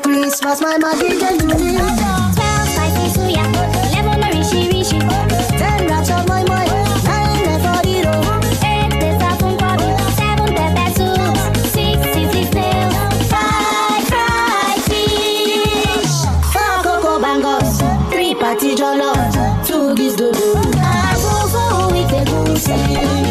Christmas, my mother can do me. 12 spicy suya, 11 rishi rishi, 10 wraps of my mind, 9 for the road, 8 pizza from Bobby, 7 pepper soup, 6 sisig snails, 5 fried fish, 4 cocoa bangos, 3 patty jollof, 2 giz dodo, I go for with the goosey.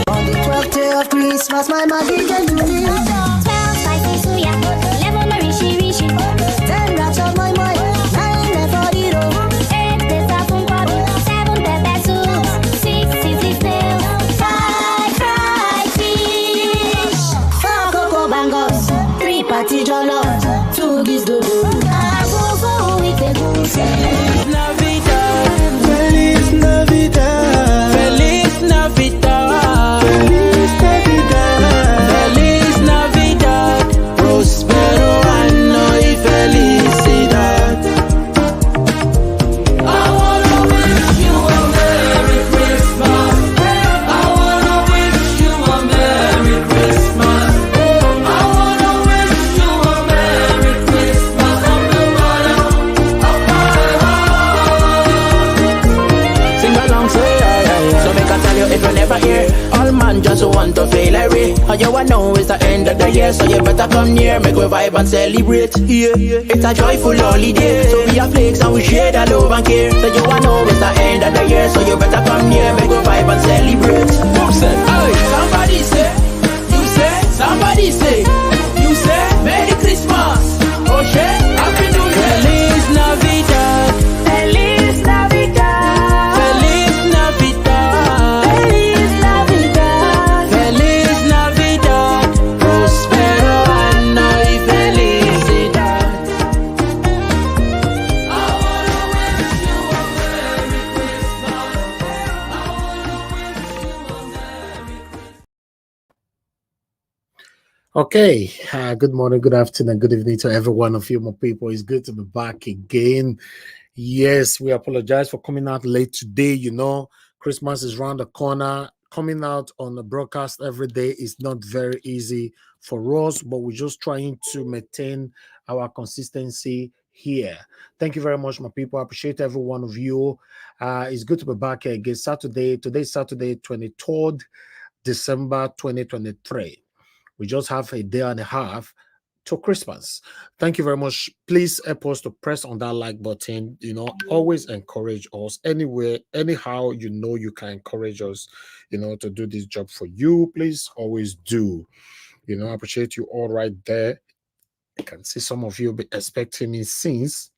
On the 12th day of Christmas, my mother can do me. 12 spicy suya, 11 rishi rishi, 10 wraps of my mind, 9 for the road, 8 pizza from Bobby, 7 pepper soup, 6 sisig snails, 5 fried fish, 4 cocoa bangos, 3 patty jollof, 2 giz dodo, I go for with the goosey. Navidad, Feliz Navidad, Feliz Navidad, Feliz Navidad, Feliz Navidad, prospero anno y felicidad. I wanna wish you a Merry Christmas. I wanna wish you a Merry Christmas. I wanna wish you a Merry Christmas from the bottom of my heart. Sing along, say aye. So make I tell you if you never hear. All man just want to feel like we. All you want know is the end of the year, so you better come near, make we vibe and celebrate. Yeah, it's a joyful holiday, so we are flakes and we share the love and care. So you want know it's the end of the year, so you better come near, make we vibe and celebrate. Hey, somebody say, you say, somebody say, you say, Merry Christmas. Oh shit, Happy New Year. Feliz Navidad, Feliz Navidad, Feliz Navidad, Feliz Navidad, Feliz Navidad, prospero anno y felicidad. I wanna wish you a Merry Christmas. I wanna wish you a Merry Christmas. Okay, good morning, good afternoon, good evening to every one of you, my people. It's good to be back again. Yes, we apologize for coming out late today. You know, Christmas is around the corner. Coming out on the broadcast every day is not very easy for us, but we're just trying to maintain our consistency here. Thank you very much, my people. I appreciate every one of you. It's good to be back here again. Today's Saturday, 23rd December 2023. We just have a day and a half to Christmas. Thank you very much. Please help us to press on that like button. You know, always encourage us anywhere, anyhow, you know, you can encourage us, you know, to do this job for you. Please always do. You know, I appreciate you all right there. I can see some of you be expecting me since.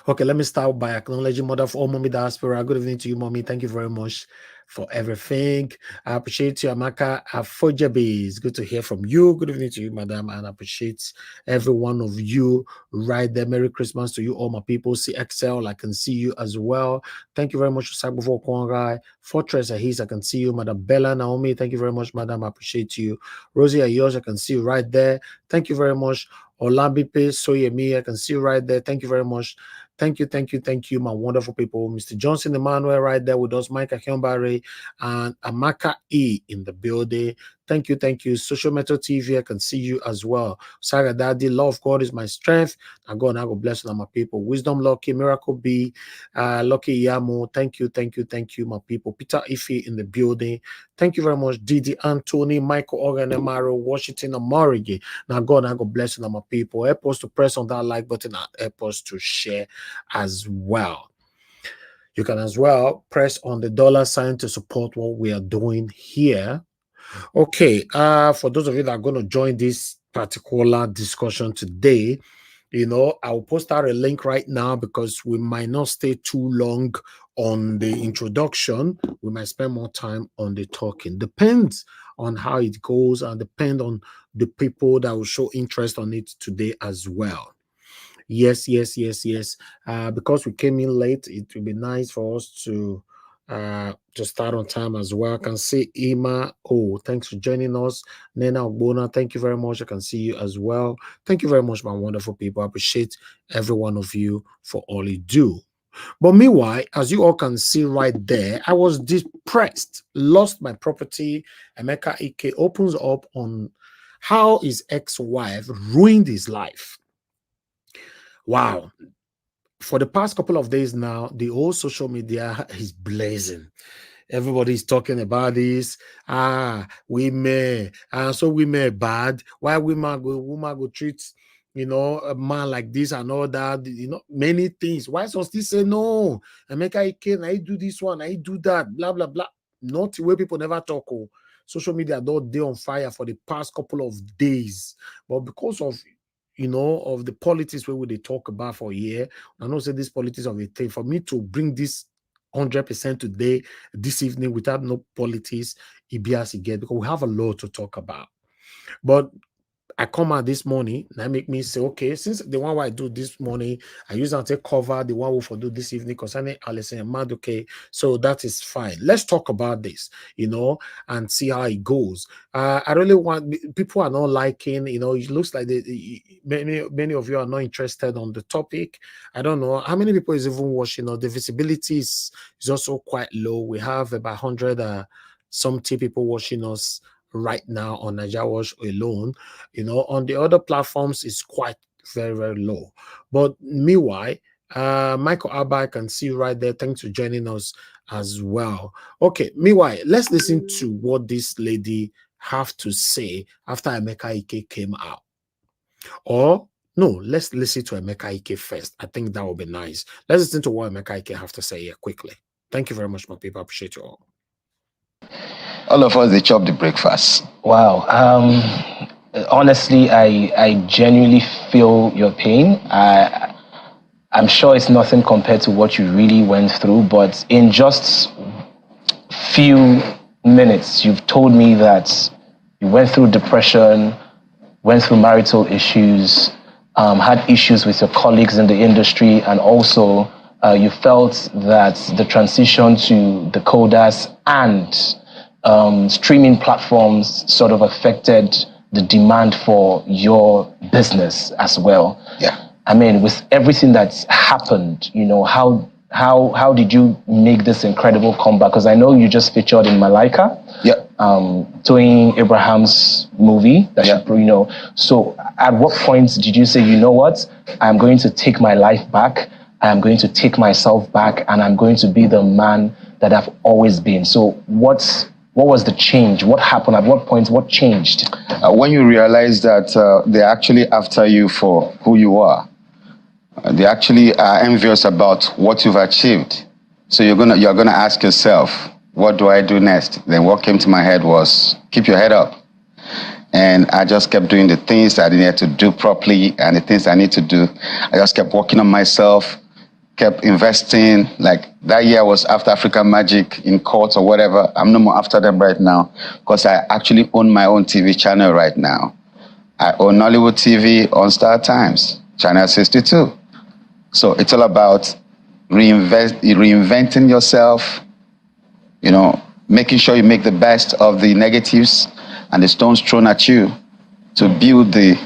Okay, let me start by acknowledging Mother of all Mommy Diaspora. Good evening to you, Mommy. Thank you very much for everything. I appreciate you, Emeka Enyiocha. It's good to hear from you. Good evening to you, Madam, and I appreciate every one of you right there. Merry Christmas to you, all my people. See Excel, I can see you as well. Thank you very much, Sagbufo Kwangai. Fortress Ahis, I can see you. Madam Bella Naomi, thank you very much, Madam. I appreciate you. Rosie Ayosh, I can see you right there. Thank you very much. Olambipe Soyemi, I can see you right there. Thank you very much. Thank you, my wonderful people. Mr. Johnson Emmanuel right there with us, Mike Akyambare and Emeka E in the building. Thank you. Social Metro TV, I can see you as well. Saga Daddy, love God is my strength. And God, I go bless all my people. Wisdom Lucky, Miracle B, Lucky Yamo. Thank you, my people. Peter Ife in the building. Thank you very much. Didi Anthony, Michael Organ, Amaro, Washington, Amorigi. Now, God, I go bless all my people. Help us to press on that like button and help us to share as well. You can as well press on the $ to support what we are doing here. Okay, for those of you that are going to join this particular discussion today, you know, I'll post out a link right now because we might not stay too long on the introduction. We might spend more time on the talking. Depends on how it goes and depend on the people that will show interest on it today as well. Yes. Because we came in late, it will be nice for us to start on time as well. I can see Ima. Oh, thanks for joining us. Nena Ogbona, thank you very much. I can see you as well. Thank you very much, my wonderful people. I appreciate every one of you for all you do. But meanwhile, as you all can see right there, I was depressed, lost my property. Emeka Ike opens up on how his ex-wife ruined his life. Wow. For the past couple of days now, the whole social media is blazing. Everybody's talking about this. Women. So women bad. Why women go treat, a man like this and all that, many things. Why some still say no? Emeka Ike, I do this one, I do that, blah, blah, blah. Not the way people never talk. Oh. Social media don't day on fire for the past couple of days. But because of of the politics where they talk about for a year, I know say this politics of a thing. For me to bring this 100% today, this evening, without no politics, it be as it get, because we have a lot to talk about. But I come out this morning, and that make me say, okay, since the one I do this morning, I use and take cover the one we for do this evening concerning Alison and Mad, okay, so that is fine. Let's talk about this, and see how it goes. I really want, people are not liking, it looks like many of you are not interested on the topic. I don't know how many people is even watching. The visibility is also quite low. We have about 100 something people watching us right now on Naija Watch alone. On the other platforms it's quite very, very low. But meanwhile, Michael Abba, I can see right there. Thanks for joining us as well. Okay, meanwhile, let's listen to what this lady have to say after Emeka Ike came out. Or no, let's listen to Emeka Ike first. I think that would be nice. Let's listen to what Emeka Ike have to say here quickly. Thank you very much, my people. I appreciate you all. All of us, they chop the breakfast. Wow. Honestly, I genuinely feel your pain. I'm sure it's nothing compared to what you really went through, but in just few minutes, you've told me that you went through depression, went through marital issues, had issues with your colleagues in the industry, and also you felt that the transition to the coders and streaming platforms sort of affected the demand for your business as well. Yeah. I mean, with everything that's happened, how did you make this incredible comeback? Because I know you just featured in Malaika. Yeah. Doing Abraham's movie that So at what point did you say, you know what, I'm going to take my life back, I'm going to take myself back, and I'm going to be the man that I've always been? So what was the change? What happened? At what point? What changed? When you realize that they're actually after you for who you are, they actually are envious about what you've achieved. So you're gonna ask yourself, what do I do next? Then what came to my head was, keep your head up. And I just kept doing the things I needed to do properly, and the things I need to do. I just kept working on myself, kept investing. Like that year was after African Magic in court or whatever. I'm no more after them right now, because I actually own my own TV channel right now. I own Nollywood TV on Star Times, Channel 62. So it's all about reinventing yourself, making sure you make the best of the negatives and the stones thrown at you to build the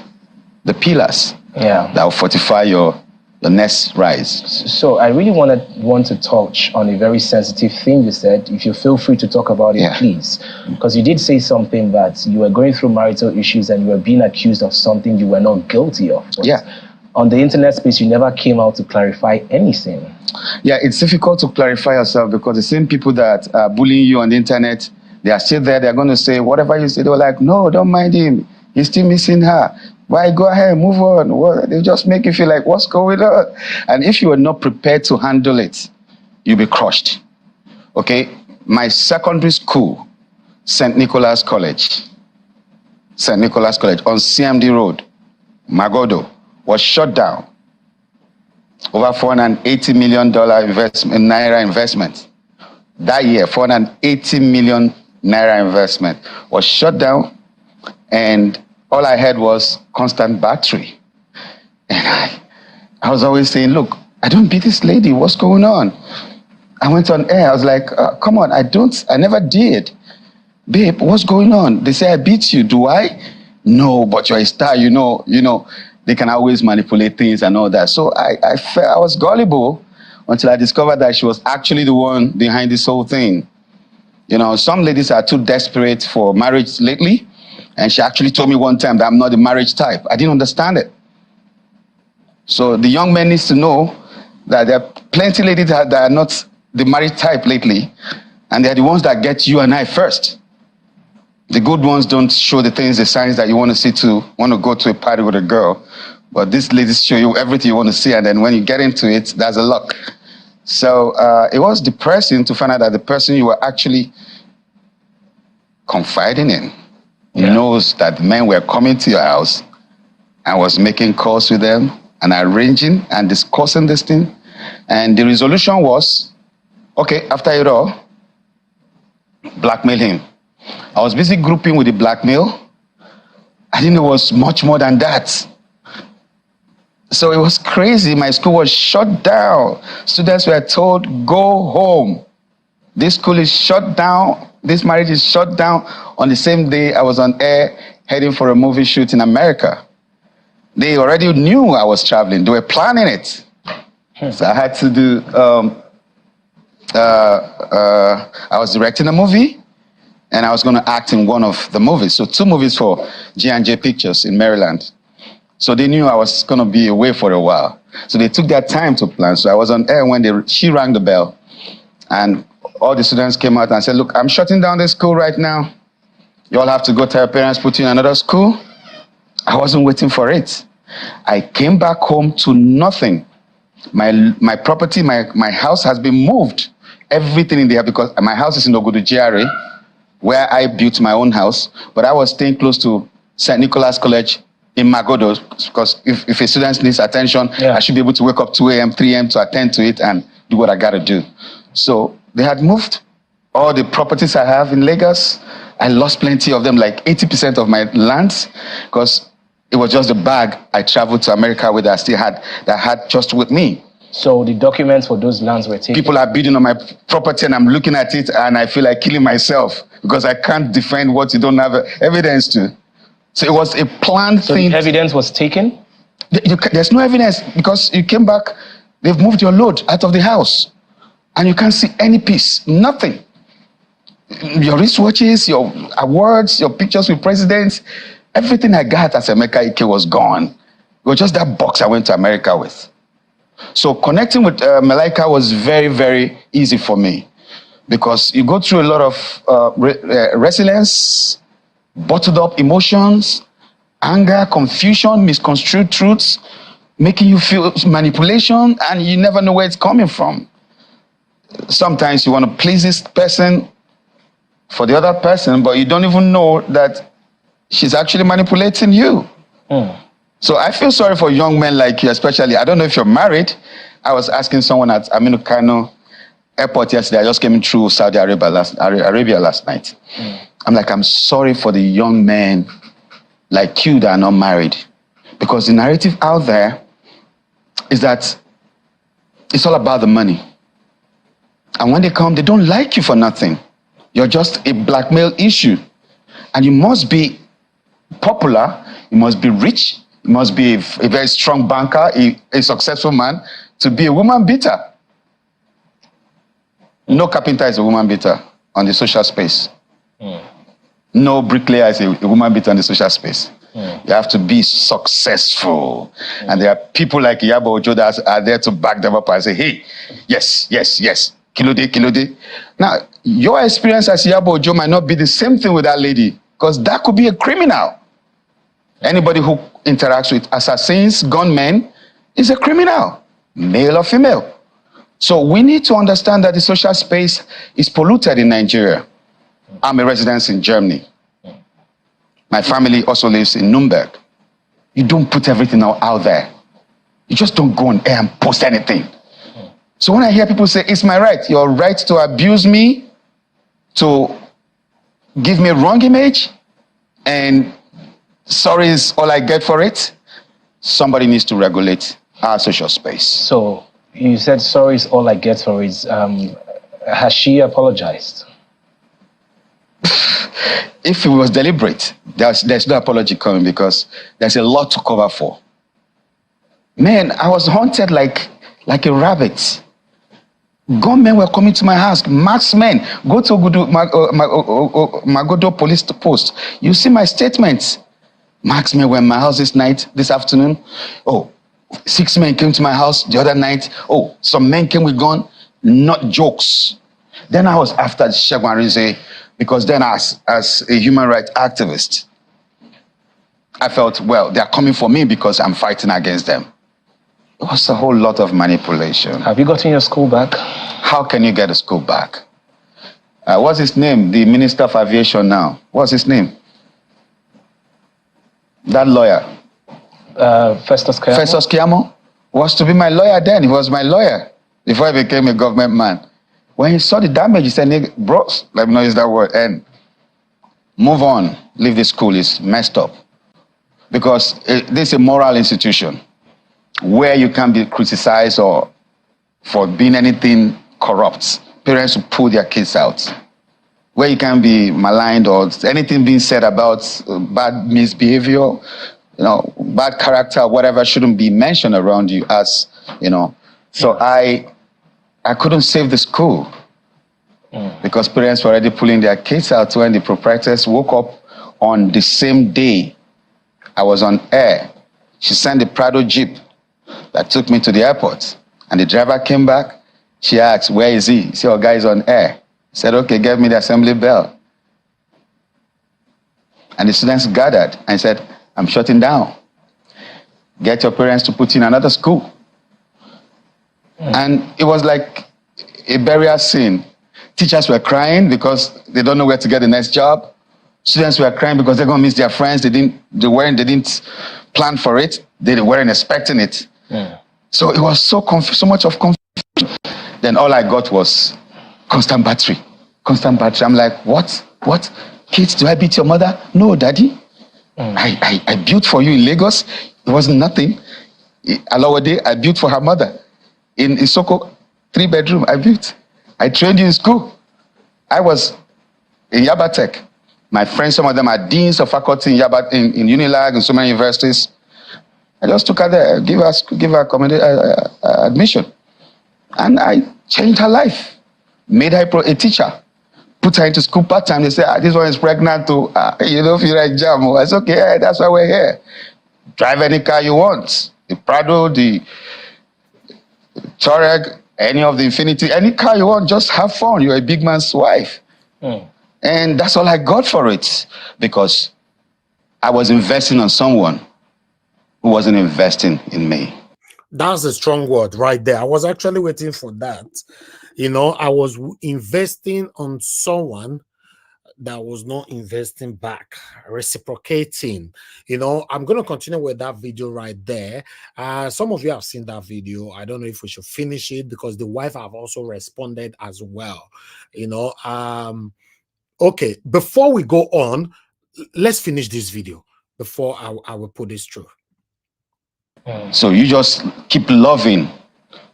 pillars that will fortify your next rise. So I really want to touch on a very sensitive thing you said. If you feel free to talk about it, please. Because you did say something that you were going through marital issues and you were being accused of something you were not guilty of. But on the internet space, you never came out to clarify anything. Yeah, it's difficult to clarify yourself because the same people that are bullying you on the internet, they are still there. They're going to say, whatever you say, they were like, no, don't mind him. He's still missing her. Why? Go ahead, move on. They just make you feel like, what's going on? And if you are not prepared to handle it, you'll be crushed. Okay? My secondary school, St. Nicholas College on CMD Road, Magodo, was shut down. Over $480 million naira investment. That year, $480 million naira investment was shut down, and all I had was constant battery. And I was always saying, look, I don't beat this lady. What's going on? I went on air. I was like, come on, I never did. Babe, what's going on? They say I beat you. Do I? No, but you're a star. You know, they can always manipulate things and all that. So I felt I was gullible until I discovered that she was actually the one behind this whole thing. Some ladies are too desperate for marriage lately. And she actually told me one time that I'm not the marriage type. I didn't understand it. So the young men need to know that there are plenty of ladies that are not the marriage type lately. And they're the ones that get you and I first. The good ones don't show the signs that you want to see want to go to a party with a girl. But these ladies show you everything you want to see. And then when you get into it, that's a luck. So it was depressing to find out that the person you were actually confiding in knows that men were coming to your house and was making calls with them and arranging and discussing this thing. And the resolution was, okay, after it all, blackmail him. I was busy grouping with the blackmail. I didn't know it was much more than that. So it was crazy. My school was shut down. Students were told, go home. This school is shut down. This marriage is shut down. On the same day, I was on air heading for a movie shoot in America. They already knew I was traveling. They were planning it. So I had to do, I was directing a movie and I was going to act in one of the movies. So 2 movies for G&J Pictures in Maryland. So they knew I was going to be away for a while. So they took their time to plan. So I was on air when she rang the bell. And all the students came out and said, look, I'm shutting down this school right now. You all have to go tell your parents, put you in another school. I wasn't waiting for it. I came back home to nothing. My property, my house has been moved. Everything in there, because my house is in Ogudu GRA, where I built my own house. But I was staying close to St. Nicholas College in Magodo, because if a student needs attention, I should be able to wake up 2 a.m., 3 a.m. to attend to it and do what I got to do. So they had moved all the properties I have in Lagos. I lost plenty of them, like 80% of my lands, because it was just the bag I traveled to America with that I had just with me. So the documents for those lands were taken? People are bidding on my property and I'm looking at it and I feel like killing myself because I can't defend what you don't have evidence to. So it was a planned thing. So the evidence was taken? There's no evidence because you came back, they've moved your load out of the house and you can't see any piece, nothing. Your wristwatches, your awards, your pictures with presidents, everything I got as Emeka Ike was gone. It was just that box I went to America with. So connecting with Malaika was very, very easy for me because you go through a lot of resilience, bottled up emotions, anger, confusion, misconstrued truths, making you feel manipulation, and you never know where it's coming from. Sometimes you want to please this person for the other person, but you don't even know that she's actually manipulating you. So I feel sorry for young men like you, especially. I don't know if you're married. I was asking someone at Aminu Kano airport yesterday. I just came through Saudi Arabia last night. I'm like, I'm sorry for the young men like you that are not married. Because the narrative out there is that it's all about the money. And when they come, they don't like you for nothing. You're just a blackmail issue. And you must be popular, you must be rich, you must be a very strong banker, a successful man, to be a woman beater. No carpenter is a woman beater on the social space. No bricklayer is a woman beater on the social space. You have to be successful. And there are people like Iyabo Ojo that are there to back them up and say, hey, yes, yes, yes, Kilode, Kilode. Now, your experience as Iyabo Ojo might not be the same thing with that lady, because that could be a criminal. Anybody who interacts with assassins, gunmen, is a criminal, male or female. So we need to understand that the social space is polluted in Nigeria. I'm a resident in Germany. My family also lives in Nuremberg. You don't put everything out there. You just don't go on air and post anything. So when I hear people say, it's my right, your right to abuse me, to give me a wrong image, and sorry is all I get for it. Somebody needs to regulate our social space. So you said sorry is all I get for it. Has she apologized? If it was deliberate, there's no apology coming because there's a lot to cover for. Man, I was haunted like a rabbit. Gunmen were coming to my house. Marksmen. Go to Magodo police post. You see my statements. Marksmen were in my house this afternoon. Oh, 6 men came to my house the other night. Oh, some men came with gun. Not jokes. Then I was after Segun Arinze because then as a human rights activist, I felt, well, they're coming for me because I'm fighting against them. It was a whole lot of manipulation. Have you gotten your school back? How can you get a school back? What's his name? The Minister of Aviation now. What's his name? That lawyer. Festus Keyamo? Festus Keyamo was to be my lawyer then. He was my lawyer before I became a government man. When he saw the damage, he said, "Nigga, bro, let me not use that word, and move on. Leave this school. It's messed up." Because this is a moral institution where you can be criticized or for being anything corrupt. Parents will pull their kids out. Where you can be maligned or anything being said about bad misbehavior, bad character, whatever shouldn't be mentioned around you as, So I couldn't save the school because parents were already pulling their kids out when the proprietors woke up on the same day I was on air. She sent the Prado Jeep that took me to the airport. And the driver came back. She asked, "Where is he?" He said, "Our guy is on air." I said, "Okay, get me the assembly bell." And the students gathered and said, "I'm shutting down. Get your parents to put in another school." And it was like a burial scene. Teachers were crying because they don't know where to get the next job. Students were crying because they're going to miss their friends. They didn't plan for it. They weren't expecting it. So it was so much of confusion. Then all I got was constant battery. I'm like, what? Kids, do I beat your mother? No, daddy. I built for you in Lagos. It wasn't nothing. Alawade, I built for her mother. In Isoko, 3-bedroom, I built. I trained you in school. I was in Yabatech. My friends, some of them are deans of faculty in Unilag and so many universities. I just took her there, give her admission. And I changed her life. Made her a teacher. Put her into school part-time. They say, "This one is pregnant too. If you like jam." I said, "Okay, that's why we're here. Drive any car you want. The Prado, the Touareg, any of the Infinity, any car you want, just have fun. You're a big man's wife." And that's all I got for it. Because I was investing on someone who wasn't investing in me. That's a strong word right there. I was actually waiting for that. I was investing on someone that was not investing back, reciprocating. I'm going to continue with that video right there. Some of you have seen that video. I don't know if we should finish it because the wife have also responded as well. Okay, before we go on, let's finish this video before I will put this through. So you just keep loving,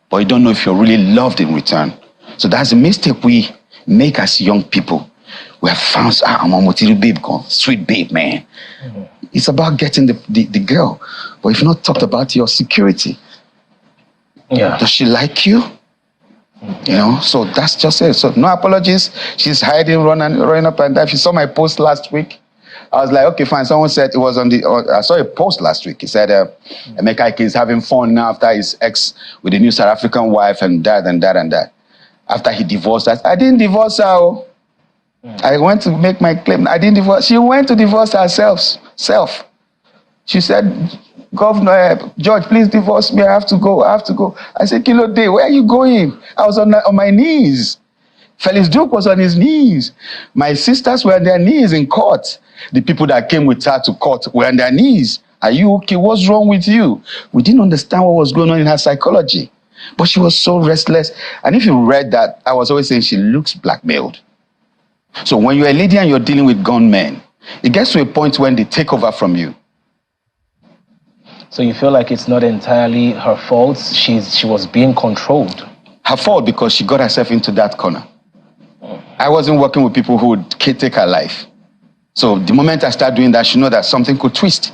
but you don't know if you're really loved in return. So that's a mistake we make as young people. We have found, I'm a material babe, sweet babe, man. It's about getting the girl. But if you've not talked about your security, does she like you? So that's just it. So no apologies. She's hiding, running up and down. She saw my post last week. I was like, okay, fine. Someone said it was I saw a post last week. He said, Emeka Ike is having fun now after his ex with a new South African wife and that and that and that. After he divorced us. I didn't divorce her. I went to make my claim. I didn't divorce. She went to divorce herself. She said, "Governor, George, please divorce me. I have to go. I said, "Kilo Day, where are you going?" I was on my knees. Felix Duke was on his knees. My sisters were on their knees in court. The people that came with her to court were on their knees. "Are you okay? What's wrong with you?" We didn't understand what was going on in her psychology. But she was so restless. And if you read that, I was always saying she looks blackmailed. So when you're a lady and you're dealing with gunmen, it gets to a point when they take over from you. So you feel like it's not entirely her fault? She was being controlled. Her fault because she got herself into that corner. I wasn't working with people who would take her life. So the moment I start doing that, she know that something could twist.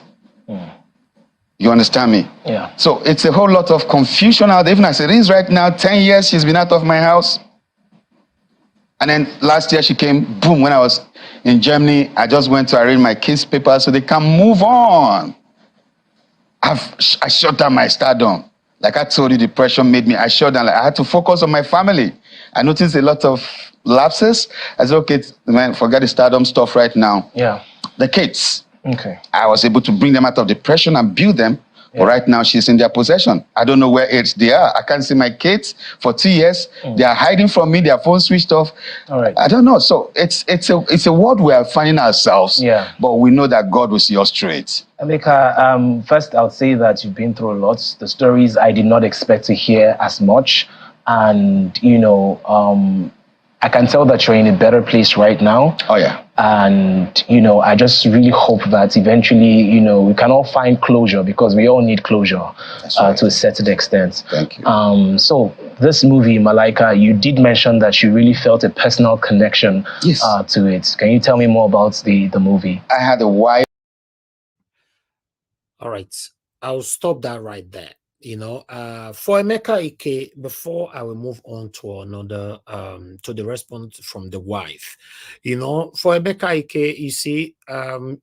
You understand me? Yeah. So it's a whole lot of confusion out there. Even as it is right now, 10 years she's been out of my house. And then last year she came, boom, when I was in Germany, I just went to arrange my kids' papers so they can move on. I shut down my stardom. Like I told you, depression made me, I shut down. Like I had to focus on my family. I noticed a lot of lapses. I said, okay, man, forget the stardom stuff right now. Yeah. The kids. Okay. I was able to bring them out of depression and build them. Yeah. But right now, she's in their possession. I don't know where they are. I can't see my kids for 2 years. They are hiding from me. Their phone switched off. All right. I don't know. So it's a world we are finding ourselves. Yeah. But we know that God will see us straight. Emeka, first I would say that you've been through a lot. The stories I did not expect to hear as much. And, I can tell that you're in a better place right now. Oh, yeah. And, I just really hope that eventually, we can all find closure, because we all need closure right. To a certain extent. Thank you. So this movie, Malaika, you did mention that you really felt a personal connection to it. Can you tell me more about the movie? I had a wife. All right. I'll stop that right there. For Emeka Ike, before I will move on to another, to the response from the wife, for Emeka Ike, you see,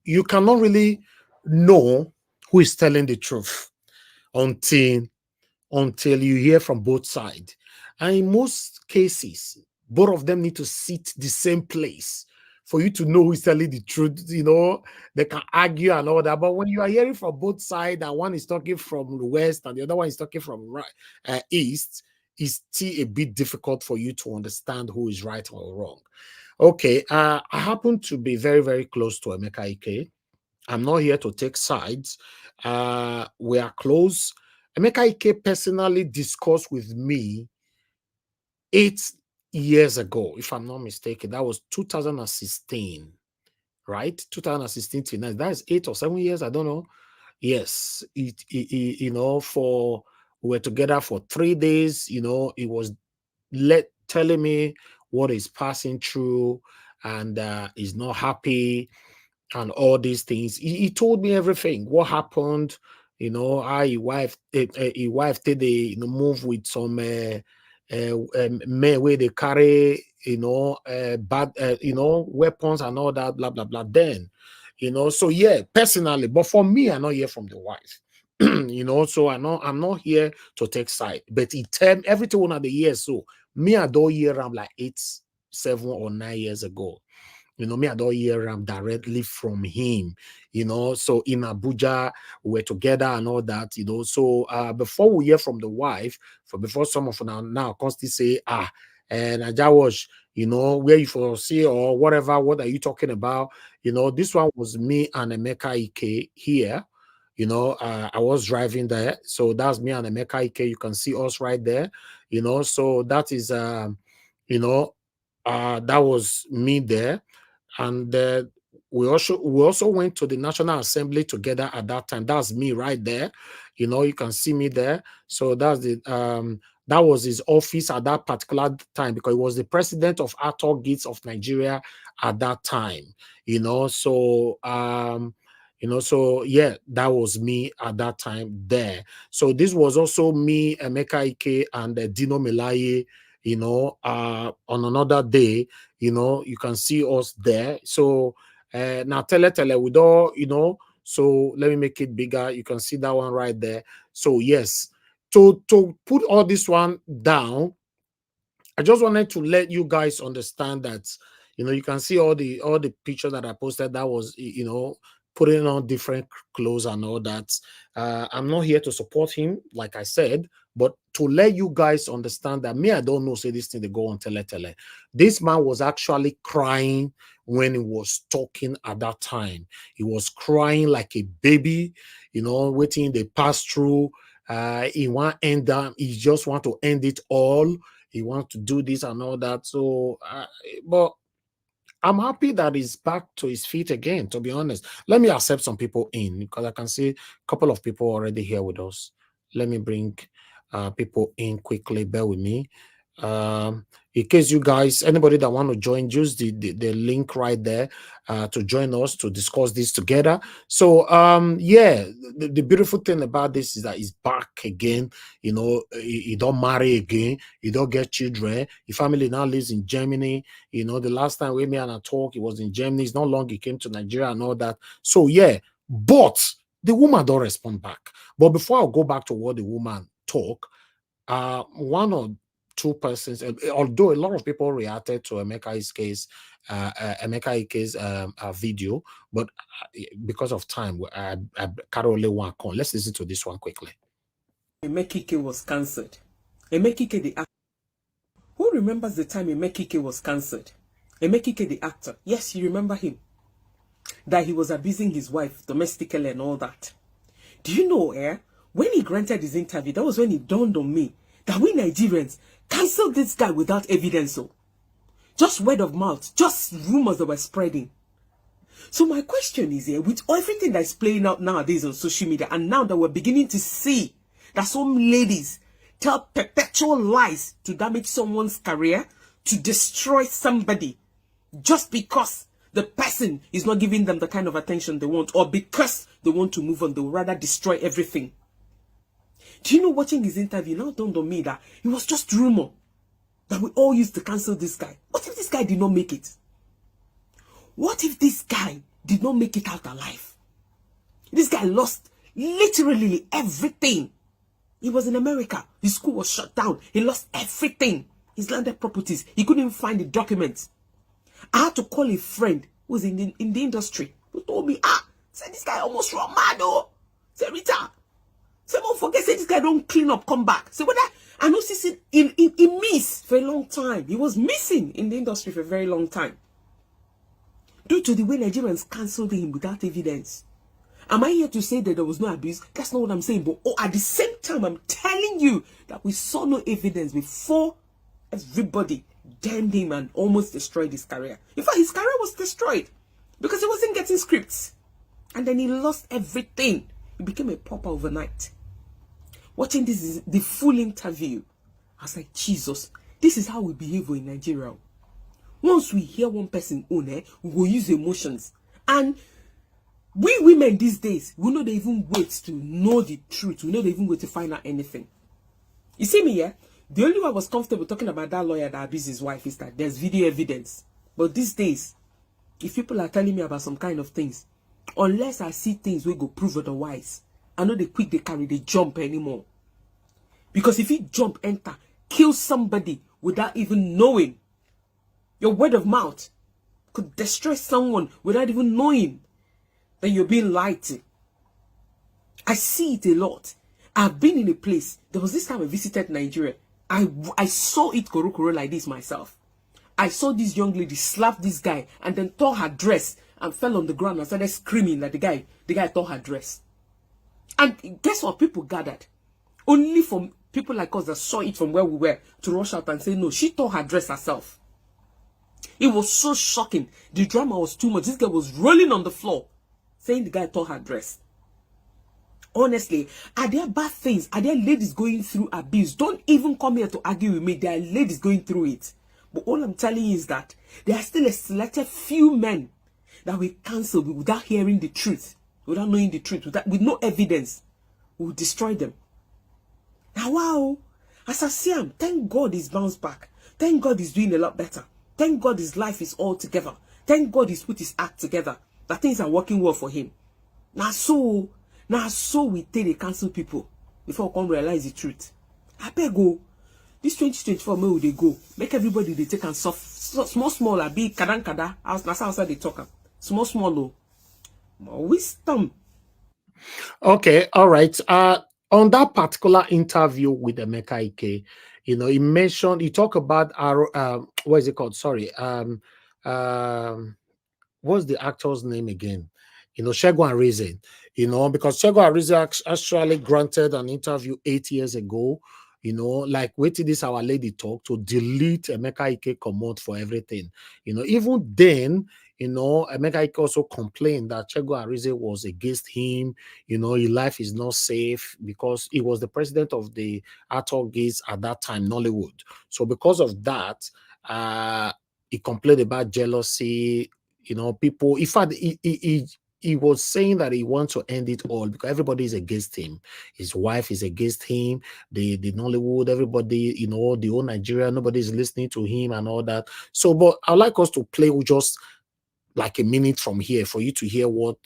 you cannot really know who is telling the truth until you hear from both sides. And in most cases, both of them need to sit the same place for you to know who is telling the truth. They can argue and all that, but when you are hearing from both sides and one is talking from the west and the other one is talking from east, it's still a bit difficult for you to understand who is right or wrong. Okay, I happen to be very, very close to Emeka Ike. I'm not here to take sides. We are close. Emeka Ike personally discussed with me 8 years ago, if I'm not mistaken. That was 2016, right? 2016 to now. That is 8 or 7 years. I don't know. Yes, we were together for 3 days. It was telling me what is passing through, and is not happy, and all these things. He told me everything. What happened? How he wife did they move with some men where they carry bad weapons and all that, blah blah blah. Then so yeah, personally, but for me, I not hear from the wife. So I'm not here to take side, but it tell everything one of the years. So me, I don't hear I'm like 8, 7 or 9 years ago. Me, I don't hear directly from him, so in Abuja, we're together and all that, so before we hear from the wife, before some of them now constantly say, and Ajawash, where you foresee or whatever, what are you talking about? This one was me and Emeka Ike here. I was driving there, so that's me and Emeka Ike. You can see us right there, so that is, that was me there. And we also went to the National Assembly together at that time. That's me right there. You can see me there. So that's the that was his office at that particular time, because he was the president of Arthur Gates of Nigeria at that time. So so yeah, that was me at that time there. So this was also me, Emeka Ike, and Dino Melaye, on another day. You can see us there. So now tele with all, so let me make it bigger. You can see that one right there. So yes, to put all this one down, I just wanted to let you guys understand that, you can see all the pictures that I posted. That was, putting on different clothes and all that. I'm not here to support him, like I said, but to let you guys understand that me, I don't know, say this thing they go on tele. This man was actually crying when he was talking at that time. He was crying like a baby, waiting they pass through. He want to end down. He just want to end it all. He wants to do this and all that. So, but I'm happy that he's back to his feet again, to be honest. Let me accept some people in because I can see a couple of people already here with us. Let me bring people in quickly. Bear with me. In case you guys, anybody that want to join, use the link right there to join us to discuss this together. So yeah, the beautiful thing about this is that he's back again. You know, he don't marry again, he don't get children, his family now lives in Germany. You know, the last time we met and I talked, he was in Germany. It's not long he came to Nigeria and all that. So yeah, but the woman don't respond back. But before I go back to what the woman talk, one or two persons, although a lot of people reacted to Emeka Ike's video, but because of time, I carry only one call. Let's listen to this one quickly. Emeka Ike was cancelled. Emeka Ike the actor. Who remembers the time Emeka Ike was cancelled? Emeka Ike the actor. Yes, you remember him. That he was abusing his wife domestically and all that. Do you know, when he granted his interview, that was when it dawned on me that we Nigerians cancelled this guy without evidence. So, just word of mouth, just rumors that were spreading. So my question is here, with everything that's playing out nowadays on social media, and now that we're beginning to see that some ladies tell perpetual lies to damage someone's career, to destroy somebody, just because the person is not giving them the kind of attention they want, or because they want to move on, they will rather destroy everything. Do you know, watching his interview now dawned on me that it was just rumor that we all used to cancel this guy. What if this guy did not make it? What if this guy did not make it out alive? This guy lost literally everything. He was in America. His school was shut down. He lost everything. His landed properties. He couldn't even find the documents. I had to call a friend who was in the industry, who told me, said this guy almost run mad, oh. Say, Rita, say, don't forget, say this guy don't clean up, come back. Say, what I know, he missed for a long time. He was missing in the industry for a very long time. Due to the way Nigerians cancelled him without evidence. Am I here to say that there was no abuse? That's not what I'm saying. But at the same time, I'm telling you that we saw no evidence before everybody damned him and almost destroyed his career. In fact, his career was destroyed because he wasn't getting scripts. And then he lost everything. He became a pauper overnight. Watching this, the full interview, I was like, Jesus, this is how we behave in Nigeria. Once we hear one person own it, we will use emotions. And we women these days, we know they even wait to know the truth. We know they even wait to find out anything. You see me, yeah? The only way I was comfortable talking about that lawyer that abused his wife is that there's video evidence. But these days, if people are telling me about some kind of things, unless I see things we go prove otherwise, I know they quick, they carry, they jump anymore. Because if you jump, enter, kill somebody without even knowing, your word of mouth could destroy someone without even knowing that you're being lied to. I see it a lot. I've been in a place. There was this time I visited Nigeria. I saw it korokoro like this myself. I saw this young lady slap this guy and then tore her dress and fell on the ground and started screaming that the guy tore her dress. And guess what? People gathered. Only from people like us that saw it from where we were to rush out and say, no, she tore her dress herself. It was so shocking. The drama was too much. This girl was rolling on the floor saying the guy tore her dress. Honestly, are there bad things? Are there ladies going through abuse? Don't even come here to argue with me. There are ladies going through it. But all I'm telling you is that there are still a selected few men that we cancel without hearing the truth, without knowing the truth, with no evidence. We will destroy them. Now, wow. As I see him, thank God he's bounced back. Thank God he's doing a lot better. Thank God his life is all together. Thank God he's put his act together. That things are working well for him. Now so we take the cancel people before we come realize the truth. I beg go. This 2024 may they go. Make everybody they take and soft, small, a big kada. That's how they talk. Small, low. More wisdom. Okay, all right. On that particular interview with Emeka Ike, he mentioned, he talked about our what is it called? Sorry. What's the actor's name again? Segun Areze, because Segun Areze actually granted an interview 8 years ago you know, like wait till this our lady talk to delete Emeka Ike commode for everything. You know, even then, you know, Emeka Ike also complained that Chego Arize was against him. You know, his life is not safe because he was the president of the Arthur Gates at that time, Nollywood. So because of that, he complained about jealousy. You know, people. In fact, he was saying that he wants to end it all because everybody is against him. His wife is against him. The Nollywood, everybody, you know, the whole Nigeria, nobody is listening to him and all that. So, but I'd like us to play with just like a minute from here for you to hear what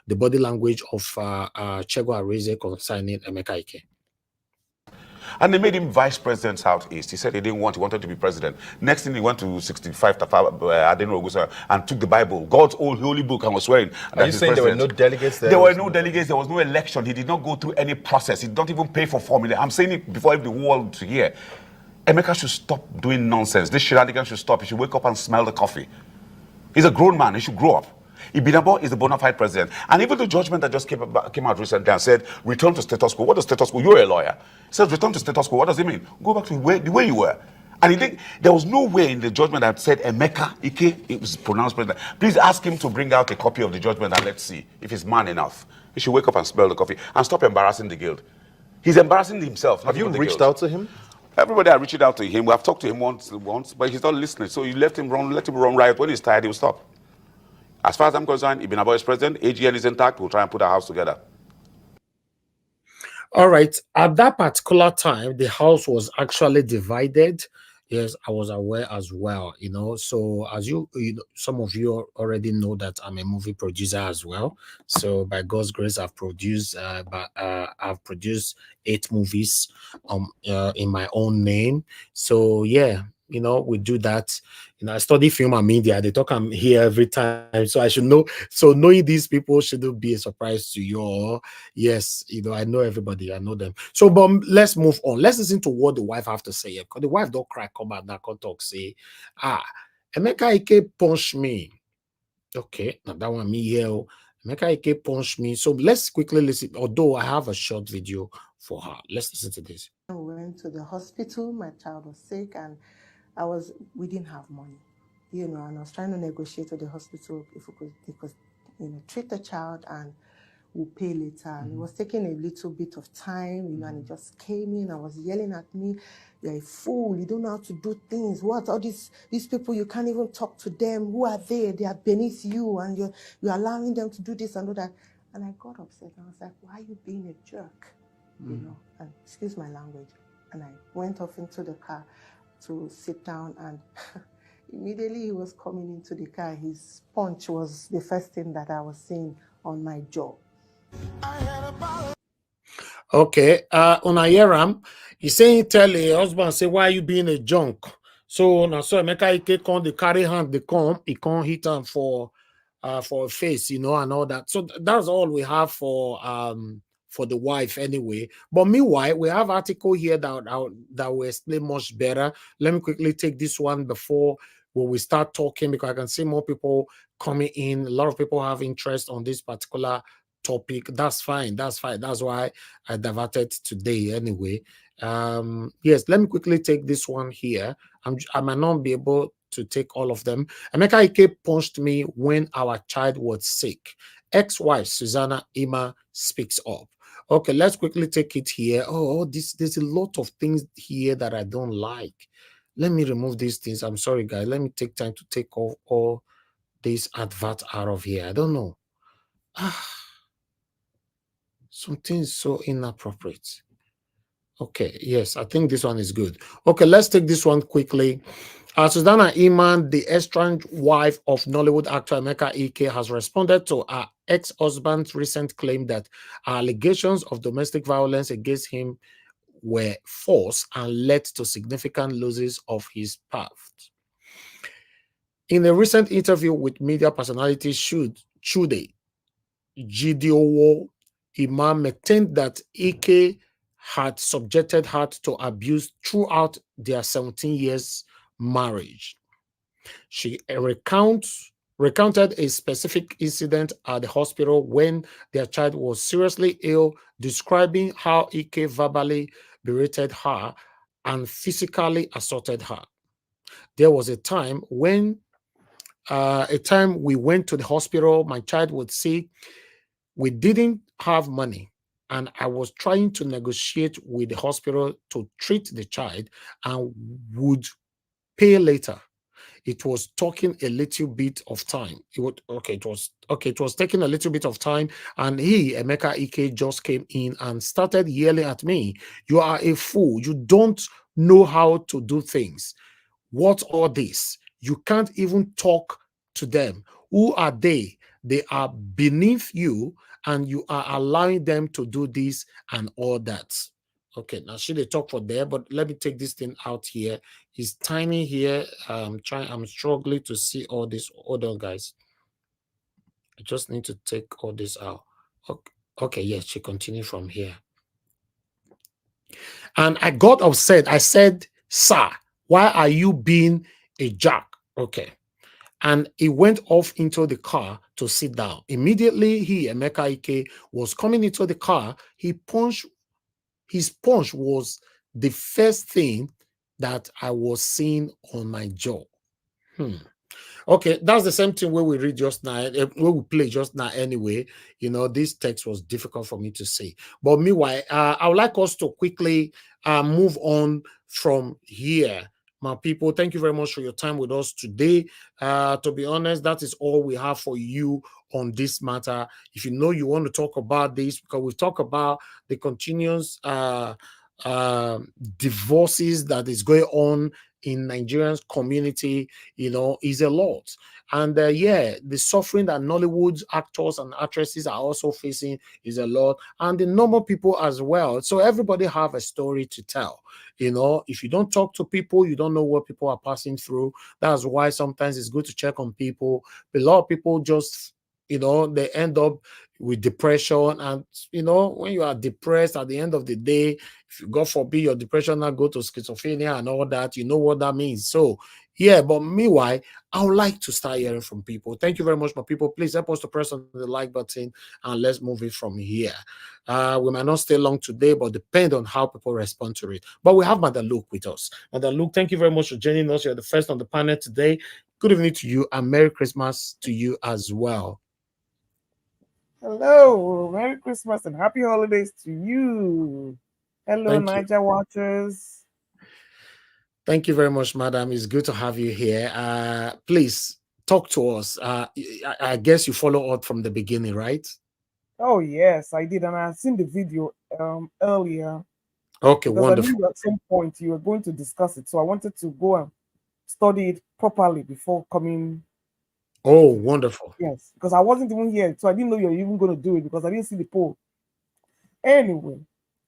the body language of Chego Arize concerning Emeka Ike. And they made him vice president Southeast. He said he didn't want, he wanted to be president. Next thing he went to 65 Adenrogusa and took the Bible, God's old holy book, and was swearing. Are you saying there were no delegates there? There were no delegates, there was no election. He did not go through any process. He did not even pay for formula. I'm saying it before the world to hear. Emeka should stop doing nonsense. This shenanigans should stop. He should wake up and smell the coffee. He's a grown man. He should grow up. Ibinabo is the bona fide president. And even the judgment that just came out recently and said, return to status quo. What does status quo? You're a lawyer. It says, return to status quo. What does it mean? Go back to the way you were. And he did, there was no way in the judgment that said Emeka Ike, it was pronounced president. Please ask him to bring out a copy of the judgment and let's see if he's man enough. He should wake up and smell the coffee and stop embarrassing the guild. He's embarrassing himself. Have you reached out to him? Everybody I reached out to him. We have talked to him once, but he's not listening. So you let him run riot. When he's tired, he will stop. As far as I'm concerned, Ibinabo is president, AGN is intact, we'll try and put our house together. All right. At that particular time, the house was actually divided. Yes, I was aware as well, you know. So as you know, some of you already know that I'm a movie producer as well. So by God's grace, I've produced 8 movies in my own name. So yeah, you know, we do that. You know, I study film and media. They talk I'm here every time, so I should know. So knowing these people shouldn't be a surprise to you. Or yes, you know, I know everybody. I know them. So, but let's move on. Let's listen to what the wife have to say. Because the wife don't cry, come out now, come talk, say, Emeka Ike punched me. Okay, now that one me here. Emeka Ike punched me. So let's quickly listen. Although I have a short video for her. Let's listen to this. I went to the hospital. My child was sick, and we didn't have money, you know, and I was trying to negotiate with the hospital if we could, you know, treat the child and we'll pay later. And it was taking a little bit of time, you know, and he just came in and was yelling at me, "You're a fool, you don't know how to do things. What, all these people, you can't even talk to them. Who are they? They are beneath you, and you're allowing them to do this and do that." And I got upset and I was like, "Why are you being a jerk?" You know, and excuse my language. And I went off into the car to sit down, and immediately he was coming into the car. His punch was the first thing that I was seeing on my jaw. Okay, on Ayeram, he's saying, tell a husband, say, why are you being a junk? So now, so Emeka Ike come, they carry hand, they come, he can't hit him for a face, you know, and all that. So that's all we have for the wife anyway. But meanwhile, we have article here that will explain much better. Let me quickly take this one before we start talking, because I can see more people coming in. A lot of people have interest on this particular topic. That's fine. That's fine. That's why I diverted today anyway. Yes, let me quickly take this one here. I might not be able to take all of them. Emeka Ike punched me when our child was sick. Ex-wife Suzanne Replies speaks up. Okay, let's quickly take it here. There's a lot of things here that I don't like. Let me remove these things. I'm sorry, guys. Let me take time to take off all these adverts out of here. I don't know. Something so inappropriate. Okay, yes, I think this one is good. Okay, let's take this one quickly. Suzanne Replies, the estranged wife of Nollywood actor Emeka Ike, has responded to her ex-husband's recent claim that allegations of domestic violence against him were false and led to significant losses of his path. In a recent interview with media personality Chude Gidiowo, Imam maintained that Ike had subjected her to abuse throughout their 17 years marriage. She recounts recounted a specific incident at the hospital when their child was seriously ill, describing how Ike verbally berated her and physically assaulted her. There was a time when we went to the hospital, my child was sick. We didn't have money, and I was trying to negotiate with the hospital to treat the child and would pay later. It was taking a little bit of time. It was taking a little bit of time, and Emeka Ike, just came in and started yelling at me. You are a fool. You don't know how to do things. What all this? You can't even talk to them. Who are they? They are beneath you, and you are allowing them to do this and all that. Okay, now should they talk for there? But let me take this thing out here. It's tiny here. I'm struggling to see all this. Hold on, guys. I just need to take all this out. Okay, yes, she continued from here. And I got upset. I said, sir, why are you being a jack? Okay. And he went off into the car to sit down. Immediately, Emeka Ike, was coming into the car. His punch was the first thing that I was seeing on my jaw. Okay, that's the same thing where we read just now, where we play just now anyway. You know, this text was difficult for me to say. But meanwhile, I would like us to quickly move on from here. My people, thank you very much for your time with us today. To be honest, that is all we have for you on this matter. If you know you want to talk about this, because we've talked about the continuous divorces that is going on in Nigerian community, you know, is a lot. And the suffering that Nollywood actors and actresses are also facing is a lot, and the normal people as well. So everybody have a story to tell. You know, if you don't talk to people, you don't know what people are passing through. That's why sometimes it's good to check on people. A lot of people just, you know, they end up with depression. And, you know, when you are depressed at the end of the day, if you, God forbid, your depression now go to schizophrenia and all that, you know what that means. So, yeah, but meanwhile, I would like to start hearing from people. Thank you very much, my people. Please help us to press on the like button and let's move it from here. We might not stay long today, but depend on how people respond to it. But we have Madam Luke with us. Madam Luke, thank you very much for joining us. You're the first on the panel today. Good evening to you and Merry Christmas to you as well. Hello, Merry Christmas and Happy Holidays to you. Hello, Niger watchers. Thank you very much, madam. It's good to have you here. Please talk to us. I guess you follow up from the beginning, right? Oh yes, I did, and I've seen the video earlier. Okay, because wonderful. I knew at some point you were going to discuss it, so I wanted to go and study it properly before coming. Oh, wonderful. Yes, because I wasn't even here, so I didn't know you were even going to do it because I didn't see the poll. Anyway,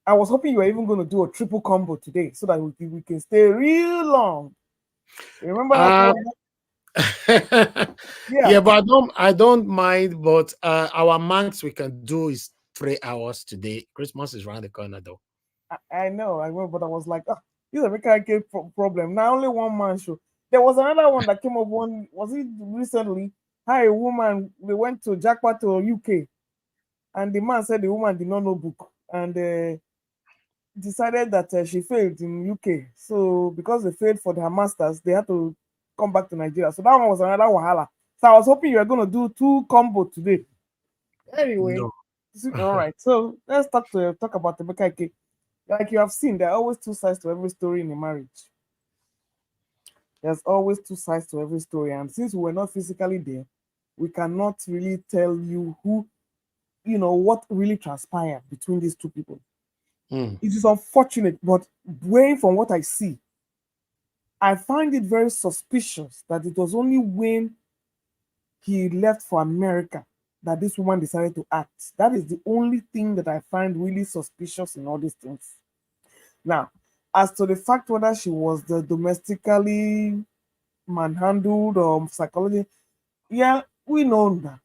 I was hoping you were even going to do a triple combo today so that we can stay real long. Remember that? Yeah, but I don't mind. But our max we can do is 3 hours today. Christmas is around the corner, though. I know, but I was like, this is a Emeka Ike problem. Now only one man show. There was another one that came up. Was it recently? How a woman, they went to jackpot to UK, and the man said the woman did not know book and decided that she failed in UK. So because they failed for their masters, they had to come back to Nigeria. So that one was another wahala. So I was hoping you were going to do 2 combo today. Anyway, no. All right. So let's talk about the Emeka Ike. Like you have seen, there are always 2 sides to every story in a marriage. There's always 2 sides to every story. And since we were not physically there, we cannot really tell you what really transpired between these 2 people. It is unfortunate, but going from what I see, I find it very suspicious that it was only when he left for America that this woman decided to act. That is the only thing that I find really suspicious in all these things. Now, as to the fact whether she was the domestically manhandled or psychology, yeah, we know that.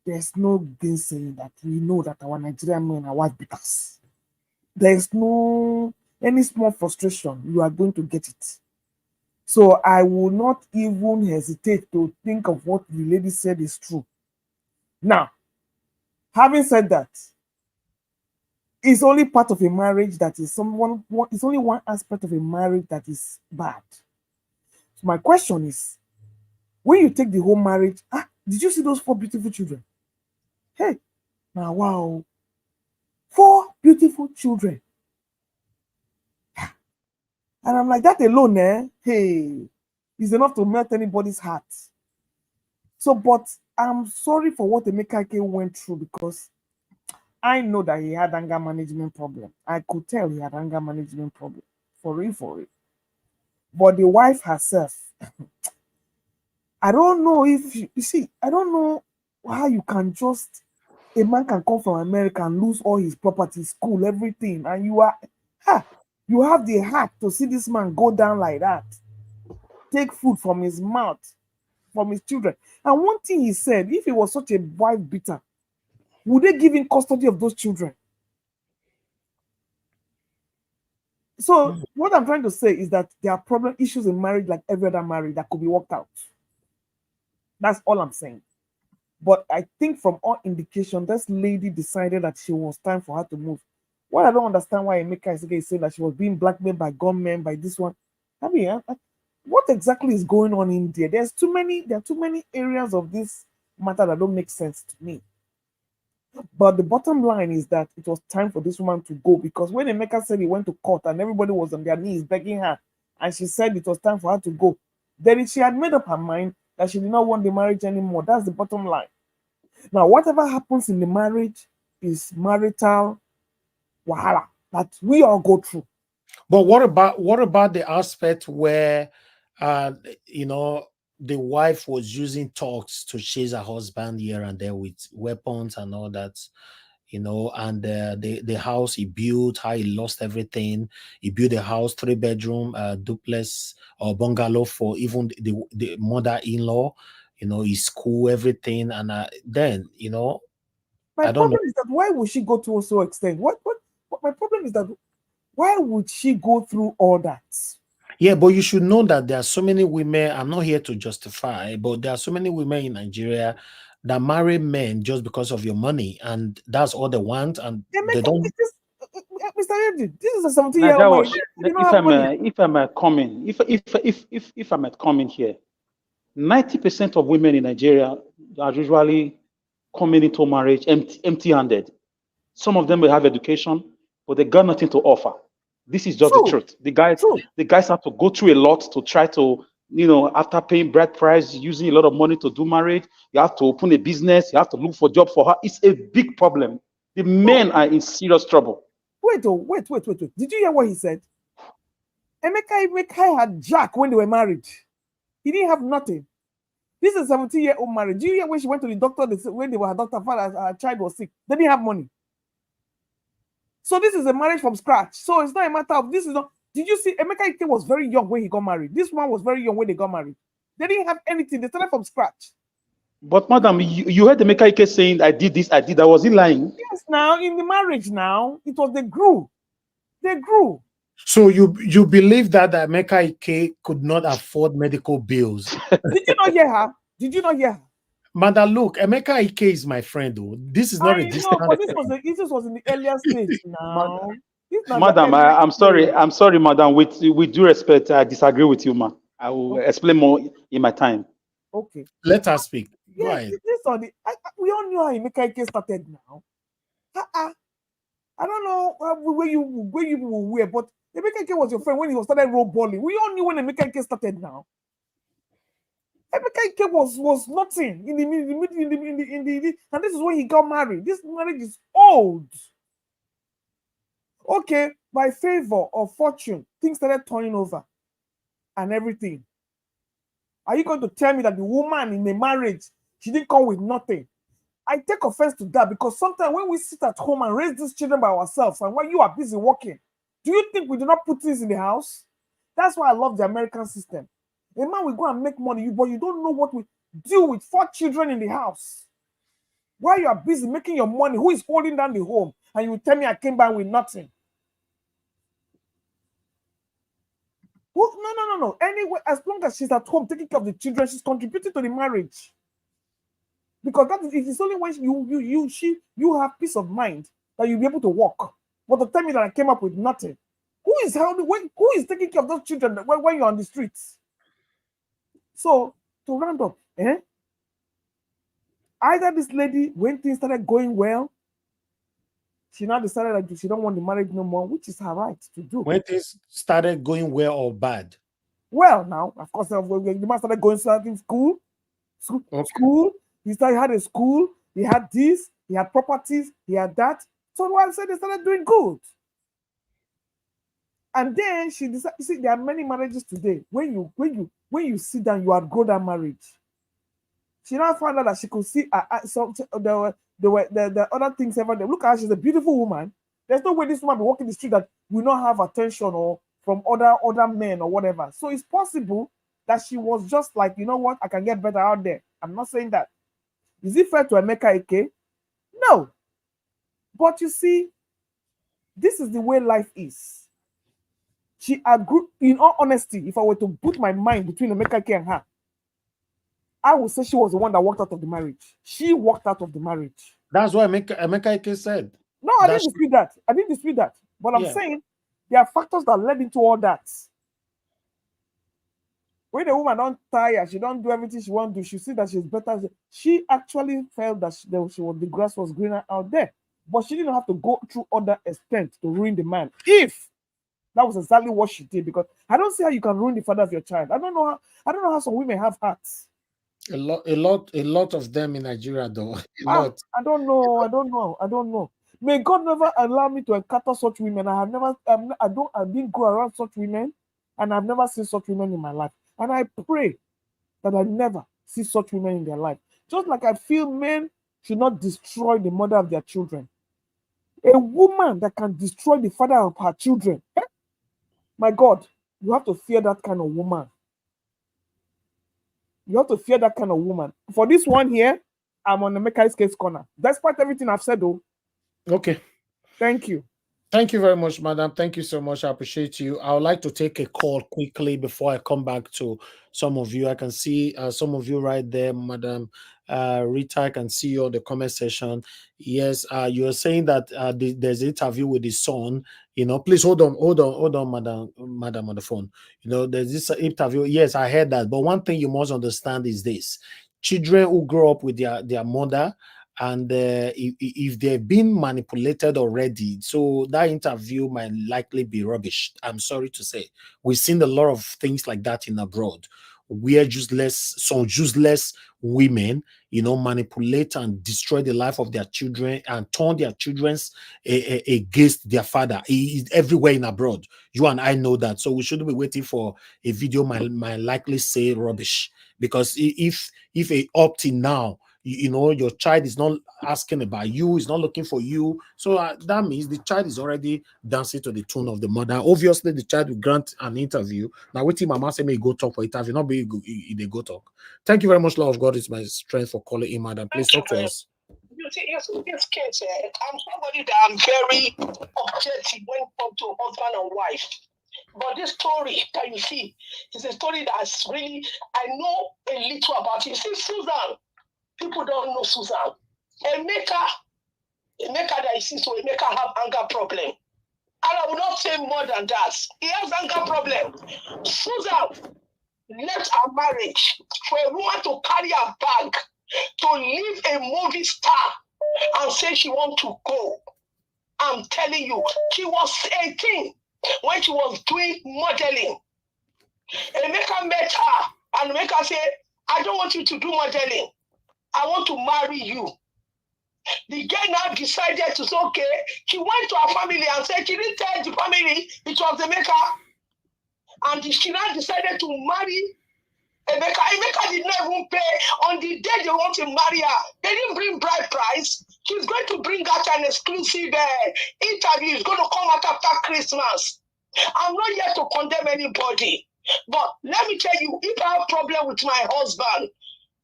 There's no gainsaying that. We know that our Nigerian men are wife beaters. There's no any small frustration, you are going to get it. So I will not even hesitate to think of what the lady said is true. Now, having said that, it's only part of a marriage that is it's only one aspect of a marriage that is bad. So my question is, when you take the whole marriage, did you see those 4 beautiful children? Hey, now wow, 4 beautiful children. And I'm like, that alone, hey, is enough to melt anybody's heart. So, but I'm sorry for what Emeka Ike went through, because I know that he had anger management problem. I could tell he had anger management problem. For real. But the wife herself, I don't know if you see, I don't know how you can just, a man can come from America and lose all his property, school, everything, and you have the heart to see this man go down like that, take food from his mouth, from his children. And one thing he said, if he was such a wife beater, would they give him custody of those children? So what I'm trying to say is that there are problem issues in marriage like every other marriage that could be worked out. That's all I'm saying. But I think from all indication, this lady decided that she was time for her to move. Well, I don't understand why Emeka Ike is saying that she was being blackmailed by gunmen, by this one. I mean, what exactly is going on in there? There are too many areas of this matter that don't make sense to me. But the bottom line is that it was time for this woman to go, because when Emeka said he went to court and everybody was on their knees begging her, and she said it was time for her to go, then she had made up her mind that she did not want the marriage anymore. That's the bottom line. Now, whatever happens in the marriage is marital wahala that we all go through. But what about the aspect where the wife was using talks to chase her husband here and there with weapons and all that, and the house he built, how he lost everything. He built a house, 3-bedroom duplex or bungalow for even the mother-in-law, his school, everything. And then, my I don't know. problem is that why would she go to so extent? What my problem is that why would she go through all that? Yeah, but you should know that there are so many women. I'm not here to justify, but there are so many women in Nigeria that marry men just because of your money, and that's all they want, and they don't. Mr. Eddie, this is a 17-year-old man. You don't have money. If I might comment, if I might comment here, 90% of women in Nigeria are usually coming into marriage empty-handed. Some of them will have education, but they got nothing to offer. This is just the truth. The guys have to go through a lot to try to, after paying bride price, using a lot of money to do marriage. You have to open a business. You have to look for a job for her. It's a big problem. The men are in serious trouble. Wait. Did you hear what he said? Emeka had Jack when they were married. He didn't have nothing. This is a 17-year-old marriage. Do you hear when she went to the doctor when they were her doctor found her child was sick? They didn't have money. So this is a marriage from scratch. So it's not a matter of this is not. Did you see Emeka Ike was very young when he got married? This one was very young when they got married. They didn't have anything. They started from scratch. But madam, you heard Emeka Ike saying, I did this, I did that. Was he lying? Yes, now in the marriage now, it was they grew. They grew. So you believe that Emeka Ike could not afford medical bills? Did you not hear her? Did you not hear her? Mother, look, Emeka Ike is my friend, though. This is not a distant. But this was in the earlier stage now. Madam, I'm sorry, madam. With due respect, I disagree with you, ma. I will explain more in my time. Okay. Let us speak. Yes, we all knew how Emeka Ike started now. I don't know where you were, but Emeka Ike was your friend when he started road balling. We all knew when Emeka Ike started now. Emeka Ike was nothing in the and this is when he got married. This marriage is old. Okay, by favor or fortune, things started turning over and everything. Are you going to tell me that the woman in the marriage, she didn't come with nothing? I take offense to that, because sometimes when we sit at home and raise these children by ourselves, and when you are busy working, do you think we do not put things in the house? That's why I love the American system. A man will go and make money, but you don't know what we do with 4 children in the house. While you are busy making your money, who is holding down the home? And you tell me I came back with nothing. No. Anyway, as long as she's at home taking care of the children, she's contributing to the marriage. Because that is, it is only when you have peace of mind that you'll be able to walk. But to tell me that I came up with nothing, who is taking care of those children when you're on the streets? So to round up, either this lady, when things started going well, she now decided that she don't want the marriage no more, which is her right to do. When things started going well or bad? Well, now, of course, the man started going to school. School. He had a school. He had this. He had properties. He had that. So I said they started doing good. And then she decided. You see, there are many marriages today. When you sit down, you outgrow that marriage. She now found out that she could see the other things ever there. Look at her, she's a beautiful woman. There's no way this woman be walking the street that will not have attention or from other men or whatever. So it's possible that she was just like, you know what, I can get better out there. I'm not saying that. Is it fair to Emeka Ike? No. But you see, this is the way life is. She agreed, in all honesty, if I were to put my mind between Emeka Ike and her, I would say she was the one that walked out of the marriage. She walked out of the marriage. That's what Emeka Ike said. No, I didn't dispute that. I didn't dispute that. But I'm saying there are factors that led into all that. When the woman don't tire, she don't do everything she wants to do, she see that she's better. She actually felt that the grass was greener out there. But she didn't have to go through other extent to ruin the man. If that was exactly what she did, because I don't see how you can ruin the father of your child. I don't know how some women have hearts. A lot of them in Nigeria, though. I don't know. May God never allow me to encounter such women. I didn't go around such women, and I've never seen such women in my life. And I pray that I never see such women in their life. Just like I feel men should not destroy the mother of their children. A woman that can destroy the father of her children, my God, you have to fear that kind of woman. You have to fear that kind of woman. For this one here, I'm on the Emeka Ike's corner. Despite everything I've said, though. Okay. Thank you. Thank you very much, madam. Thank you so much. I appreciate you. I would like to take a call quickly before I come back to some of you. I can see some of you right there, madam Rita. I can see you on the comment section. Yes, you're saying that there's an interview with his son. You know, please hold on, madam on the phone. You know, there's this interview. Yes, I heard that. But one thing you must understand is this: children who grow up with their mother, and if they've been manipulated already, so that interview might likely be rubbish. I'm sorry to say. We've seen a lot of things like that in abroad, where some useless women, you know, manipulate and destroy the life of their children and turn their children's against their father. He is everywhere in abroad. You and I know that. So we shouldn't be waiting for a video might likely say rubbish. Because if up till now, you know, your child is not asking about you, is not looking for you. So that means the child is already dancing to the tune of the mother. Obviously, the child will grant an interview. Now, wait till mama say, may go talk for interview, not be they go talk. Thank you very much, Lord of God. It's my strength for calling in, madam. Please talk to us. You see, in this case, I'm somebody that I'm very objective when it comes to husband and wife. But this story that you see is a story that's really, I know a little about it. You see, Suzanne. People don't know Suzanne. Emeka that you see, so Emeka have anger problem. And I will not say more than that. He has anger problem. Suzanne left her marriage for a woman to carry her bag to leave a movie star and say she wants to go. I'm telling you, she was 18 when she was doing modeling. Emeka met her and Emeka said, I don't want you to do modeling. I want to marry you. The girl now decided to say, okay, she went to her family and said she didn't tell the family it was Emeka. And she now decided to marry Emeka. Emeka did not even pay. On the day they want to marry her, they didn't bring bride price. She's going to bring out an exclusive interview. It's going to come out after Christmas. I'm not here to condemn anybody. But let me tell you, if I have a problem with my husband,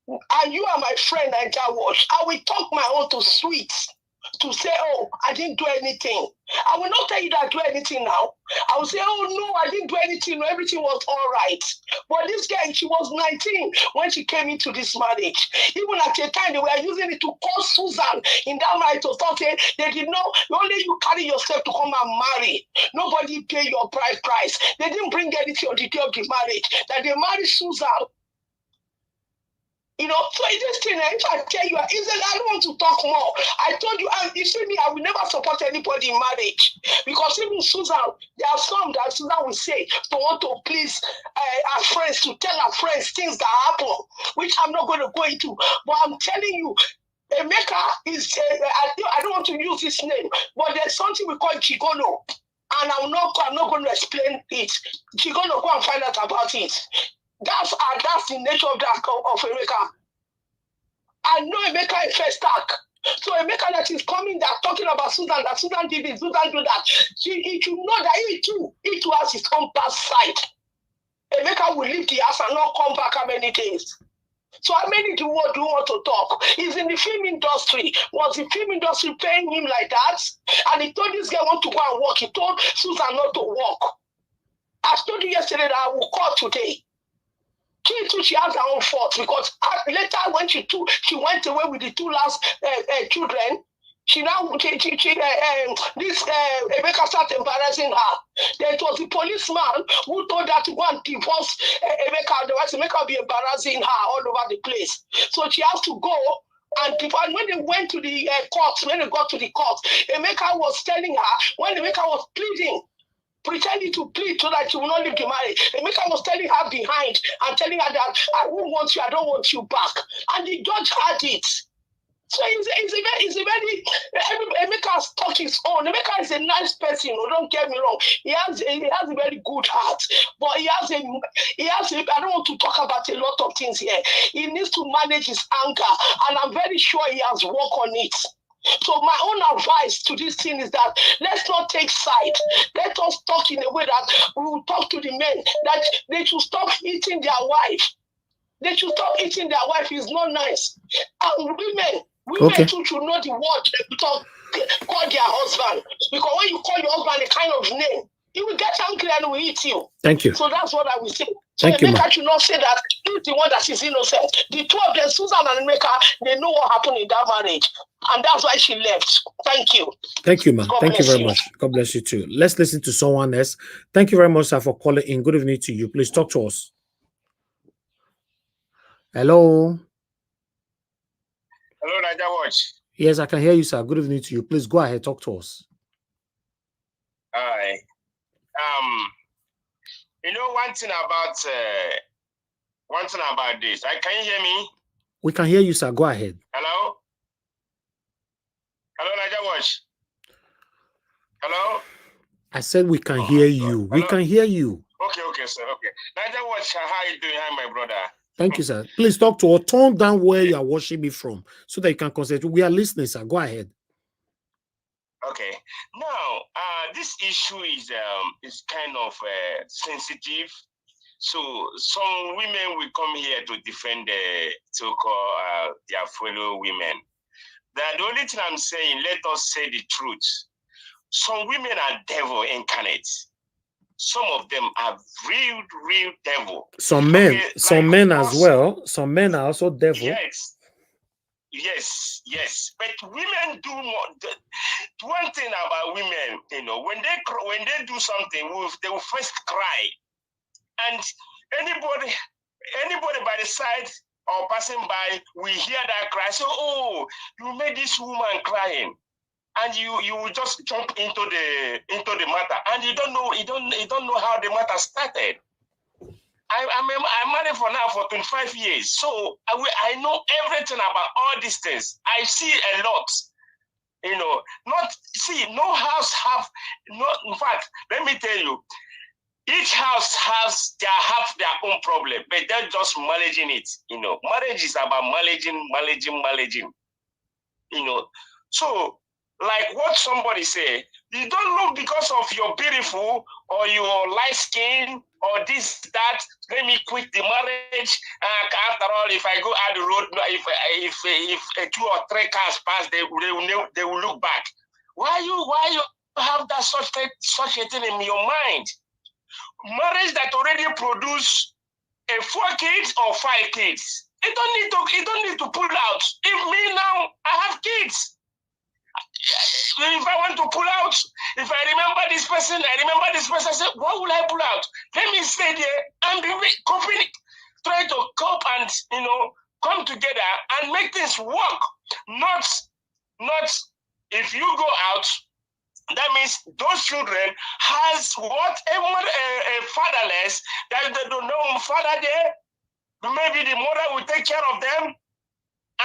and you are my friend, I will talk my own to sweet to say, oh, I didn't do anything. I will not tell you that I do anything now. I will say, oh, no, I didn't do anything. No, everything was all right. But this girl, she was 19 when she came into this marriage. Even at a time, they were using it to call Suzanne in that marriage to start saying, they did not, only you carry yourself to come and marry. Nobody pay your price. They didn't bring anything on the day of the marriage. That they married Suzanne. You know, so this thing, if I tell you, I don't want to talk more. I told you, you see me, I will never support anybody in marriage. Because even Susan, there are some that Susan will say to want to please our friends, to tell our friends things that happen, which I'm not going to go into. But I'm telling you, Emeka is, I don't want to use his name, but there's something we call Chigono. And I'm not going to explain it. Chigono, go and find out about it. That's the nature of that of Emeka. I know Emeka is first stack. So Emeka that is coming, that talking about Susan, that Susan did this, Susan do that. He should know that he too has his own past side. Emeka will leave the house and not come back how many days. So how many do you want to talk? He's in the film industry. Was the film industry paying him like that? And he told this girl want to go and work. He told Susan not to work. I told you yesterday that I will call today. She has her own fault because later when she went away with the two last children. This Emeka started embarrassing her. Then it was the policeman who told her to go and divorce Emeka. Otherwise, Emeka will be embarrassing her all over the place. So she has to go. And when they went to the court, when they got to the court, Emeka was telling her, when Emeka was pleading, pretending to plead so that she will not leave the marriage. Emeka was telling her behind and telling her that I won't want you, I don't want you back. And the judge had it. So Emeka's touch his own. Emeka is a nice person, don't get me wrong. He has a very good heart, but he has I don't want to talk about a lot of things here. He needs to manage his anger, and I'm very sure he has worked on it. So my own advice to this thing is that let's not take side. Let us talk in a way that we will talk to the men that they should stop hitting their wife. They should stop hitting their wife. It's not nice. And women too should know the word they call their husband. Because when you call your husband a kind of name, he will get angry and will hit you. Thank you. So that's what I will say. So Thank you, Emeka should not say that he's the one that is innocent. The two of them, Susan and Emeka, they know what happened in that marriage. And that's why she left. Thank you. Thank you, ma'am. Thank you very much. God bless you too. Let's listen to someone else. Thank you very much, sir, for calling in. Good evening to you. Please talk to us. Hello. Hello, Naija Watch. Yes, I can hear you, sir. Good evening to you. Please go ahead. Talk to us. Hi. You know one thing about this. Can you hear me? We can hear you, sir. Go ahead. Hello. Hello, Naija Watch. Hello. I said we can hear you. Hello? We can hear you. Okay, sir. Okay. Naija Watch, how you doing? Hi, my brother. Thank you, sir. Please talk to us. Turn down where you are watching me from so that you can concentrate. We are listening, sir. Go ahead. Okay. Now, this issue is kind of sensitive. So some women will come here to defend so-called their fellow women. The only thing I'm saying, let us say the truth. Some women are devil incarnate. Some of them are real devil. Some men, as well. Some men are also devil. Yes. But women do more. One thing about women, when they do something, they will first cry. And anybody by the side or passing by, we hear that cry. So, oh, you made this woman crying. And you will just jump into the matter, and you don't know how the matter started. I'm married for 25 years, so I know everything about all these things. I see a lot, no house in fact, let me tell you, each house have their own problem, but they're just managing it. Marriage is about managing. So like what somebody said, you don't look because of your beautiful or your light skin or this, that. Let me quit the marriage. After all, if I go out the road, if 2 or 3 cars pass, they will look back. Why you have that such a thing in your mind? Marriage that already produce 4 kids or 5 kids. It don't need to pull out. If me now, I have kids. If I want to pull out, if I remember this person, I say, what will I pull out? Let me stay there and be coping, try to cope and come together and make things work. Not if you go out, that means those children has whatever fatherless, that they don't know father there. Maybe the mother will take care of them.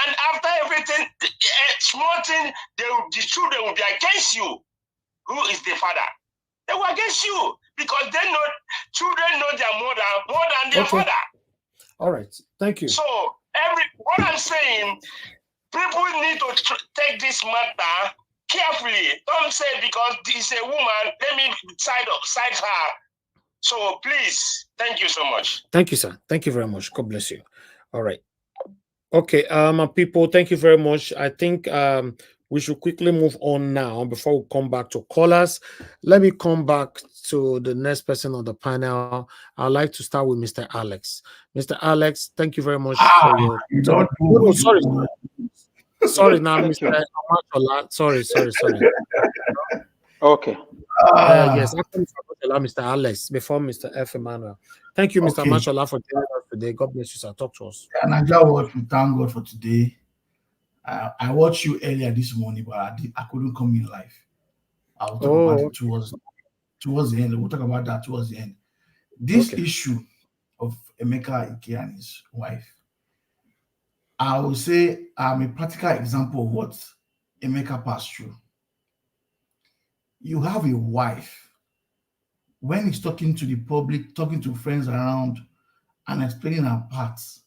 And after everything, small thing, the children will be against you. Who is the father? They were against you because children know their mother more than their father. All right. Thank you. So what I'm saying, people need to take this matter carefully. Don't say because it's a woman, let me side her. So please, thank you so much. Thank you, sir. Thank you very much. God bless you. All right. Okay, people, thank you very much. I think we should quickly move on now before we come back to callers. Let me come back to the next person on the panel. I'd like to start with Mr. Alex. Mr. Alex, thank you very much for your... Sorry, now, Mr. Amachola. Sorry. Okay. Yes, after Mr. Alex, before Mr. F. Emmanuel. Thank you, Mr. Amachola, for joining us today. God bless you, sir. Talk to us. And I just want to thank God for today. I watched you earlier this morning, but I couldn't come in live. I will talk about it towards the end. We'll talk about that towards the end. This issue of Emeka Ike and his wife, I will say I'm a practical example of what Emeka passed through. You have a wife, when he's talking to the public, talking to friends around, and explaining her parts,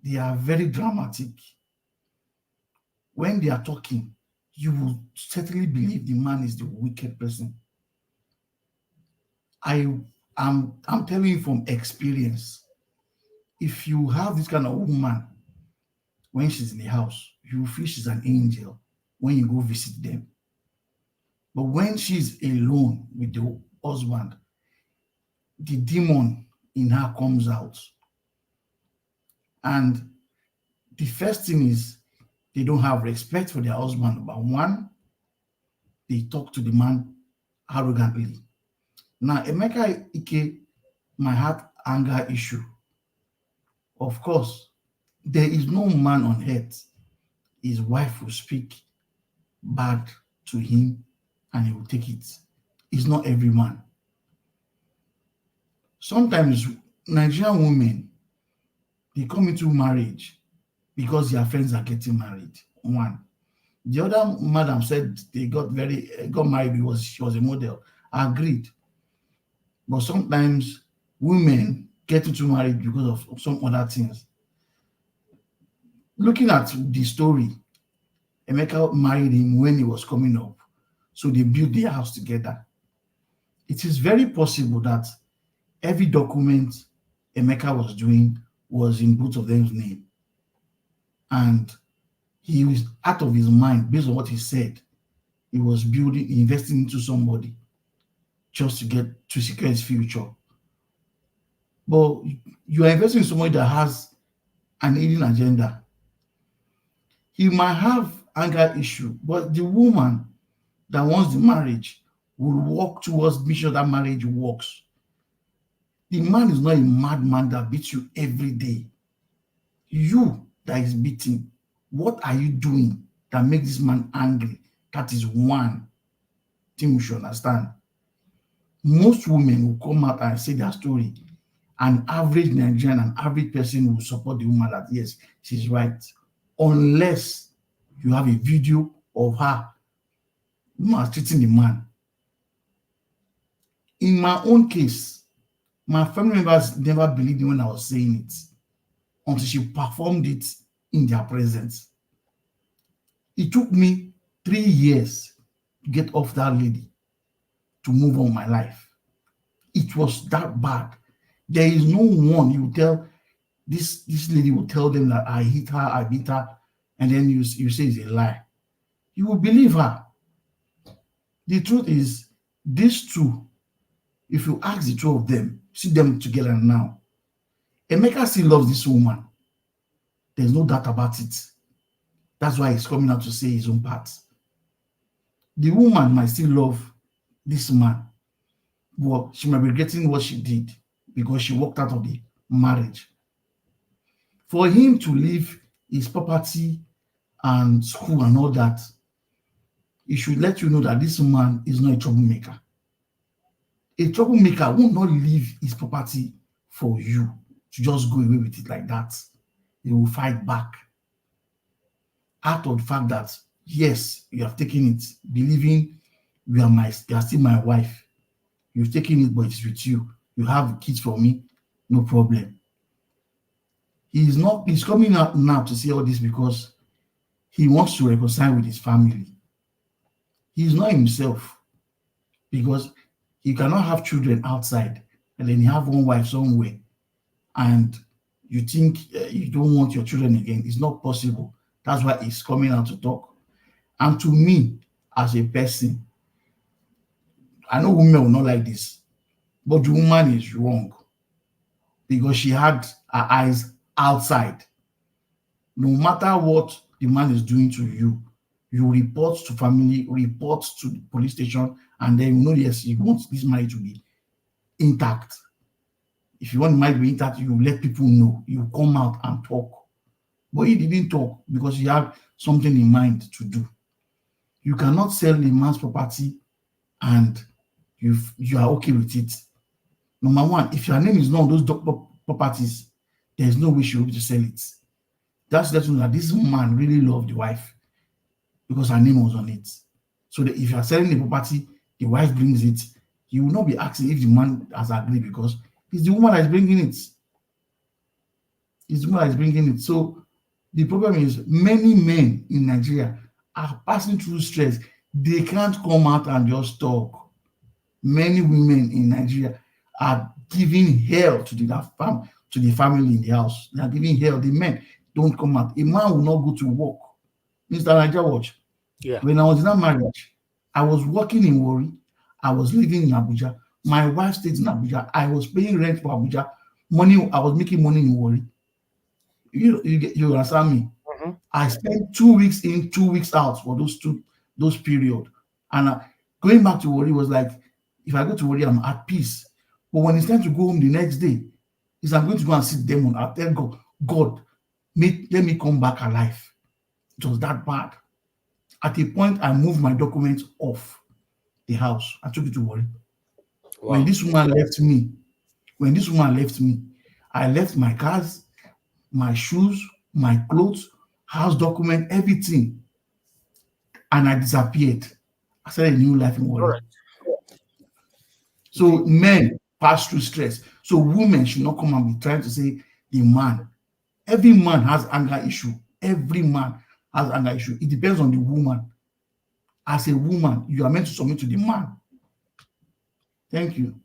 they are very dramatic. When they are talking, you will certainly believe the man is the wicked person. I'm telling you from experience, if you have this kind of woman, when she's in the house, you feel she's an angel when you go visit them. But when she's alone with the husband, the demon in her comes out. And the first thing is they don't have respect for their husband. Number one, they talk to the man arrogantly. Now, Emeka Ike might have anger issue. Of course, there is no man on earth his wife will speak bad to him and he will take it. It's not every man. Sometimes Nigerian women, they come into marriage because their friends are getting married. One. The other madam said they got married because she was a model. I agreed. But sometimes women get into marriage because of some other things. Looking at the story, Emeka married him when he was coming up. So they built their house together. It is very possible that every document Emeka was doing was in both of them's name. And he was out of his mind based on what he said. He was investing into somebody just to secure his future. But you are investing in somebody that has an hidden agenda. He might have anger issue, but the woman that wants the marriage will work towards making sure that marriage works. The man is not a madman that beats you every day. You that is beating, what are you doing that makes this man angry? That is one thing we should understand. Most women will come out and say their story. An average Nigerian, an average person will support the woman that yes, she's right. Unless you have a video of her maltreating the man. In my own case, my family members never believed me when I was saying it until she performed it in their presence. It took me 3 years to get off that lady to move on my life. It was that bad. There is no one you tell this lady will tell them that I hit her, I beat her, and then you say it's a lie. You will believe her. The truth is, these two, if you ask the two of them, see them together now, Emeka still loves this woman. There's no doubt about it. That's why he's coming out to say his own part. The woman might still love this man, but she might be regretting what she did because she walked out of the marriage. For him to leave his property and school and all that, he should let you know that this man is not a troublemaker. A troublemaker will not leave his property for you to just go away with it like that. He will fight back. Out of the fact that, yes, you have taken it, believing you are still my wife. You've taken it, but it's with you. You have kids for me, no problem. He's coming out now to say all this because he wants to reconcile with his family. He's not himself because he cannot have children outside and then you have one wife somewhere and you think you don't want your children again. It's not possible. That's why he's coming out to talk. And to me, as a person, I know women will not like this, but the woman is wrong because she had her eyes outside. No matter what the man is doing to you, you report to family, report to the police station, and then you know, yes, you want this marriage to be intact. If you want the marriage to be intact, you let people know. You come out and talk. But he didn't talk because he had something in mind to do. You cannot sell the man's property and you are okay with it. Number one, if your name is not on those properties, there's no way she will be able to sell it. That's letting you know that this man really loved the wife because her name was on it. So that if you are selling the property, the wife brings it, you will not be asking if the man has agreed because it's the woman that is bringing it. It's the woman that is bringing it. So the problem is many men in Nigeria are passing through stress. They can't come out and just talk. Many women in Nigeria are giving hell to the family in the house. They are giving hell. The men don't come out. A man will not go to work. Mr. Nigeria Watch. Yeah. When I was in that marriage, I was working in Warri. I was living in Abuja. My wife stayed in Abuja. I was paying rent for Abuja. I was making money in Warri. You understand me? Mm-hmm. I spent 2 weeks in, 2 weeks out for those period. And going back to Warri was like, if I go to Warri, I'm at peace. But when it's time to go home the next day, I'm going to go and sit them. I'll tell God, let me come back alive. It was that bad. At a point, I moved my documents off the house. I took it to Warri. Wow. When this woman left me, I left my cars, my shoes, my clothes, house document, everything. And I disappeared. I started a new life in Warri. Right. So men pass through stress. So women should not come and be trying to say the man. Every man has anger issue. Every man has anger issue. It depends on the woman. As a woman, you are meant to submit to the man. Thank you.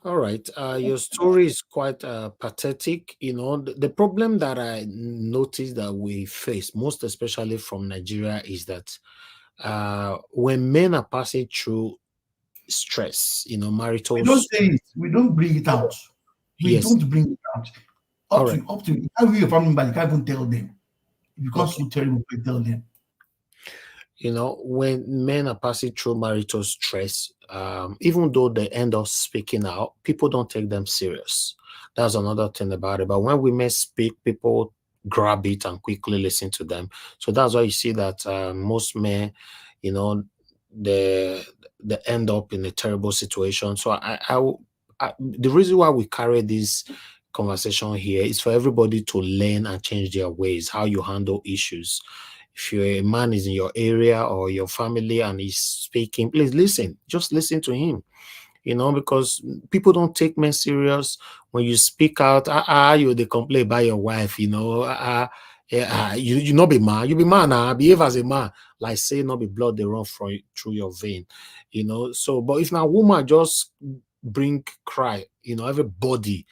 All right. Your story is quite pathetic. You know, the problem that I noticed that we face, most especially from Nigeria, is that when men are passing through stress, you know, marital. We don't say it. We don't bring it out. We don't bring it out. Up to you can't be your family member. You can't even tell them. It becomes so terrible to tell them. You know, when men are passing through marital stress, even though they end up speaking out, people don't take them serious. That's another thing about it. But when women speak, people grab it and quickly listen to them. So that's why you see that most men, you know, they end up in a terrible situation. So the reason why we carry this conversation here is for everybody to learn and change their ways, how you handle issues. If a man is in your area or your family and he's speaking, please listen. Just listen to him. You know, because people don't take men serious. When you speak out, they complain about your wife, you know, Yeah, you not be man. You be man now. Behave as a man. Like say not be blood they run through your vein. So but if now woman just bring cry, everybody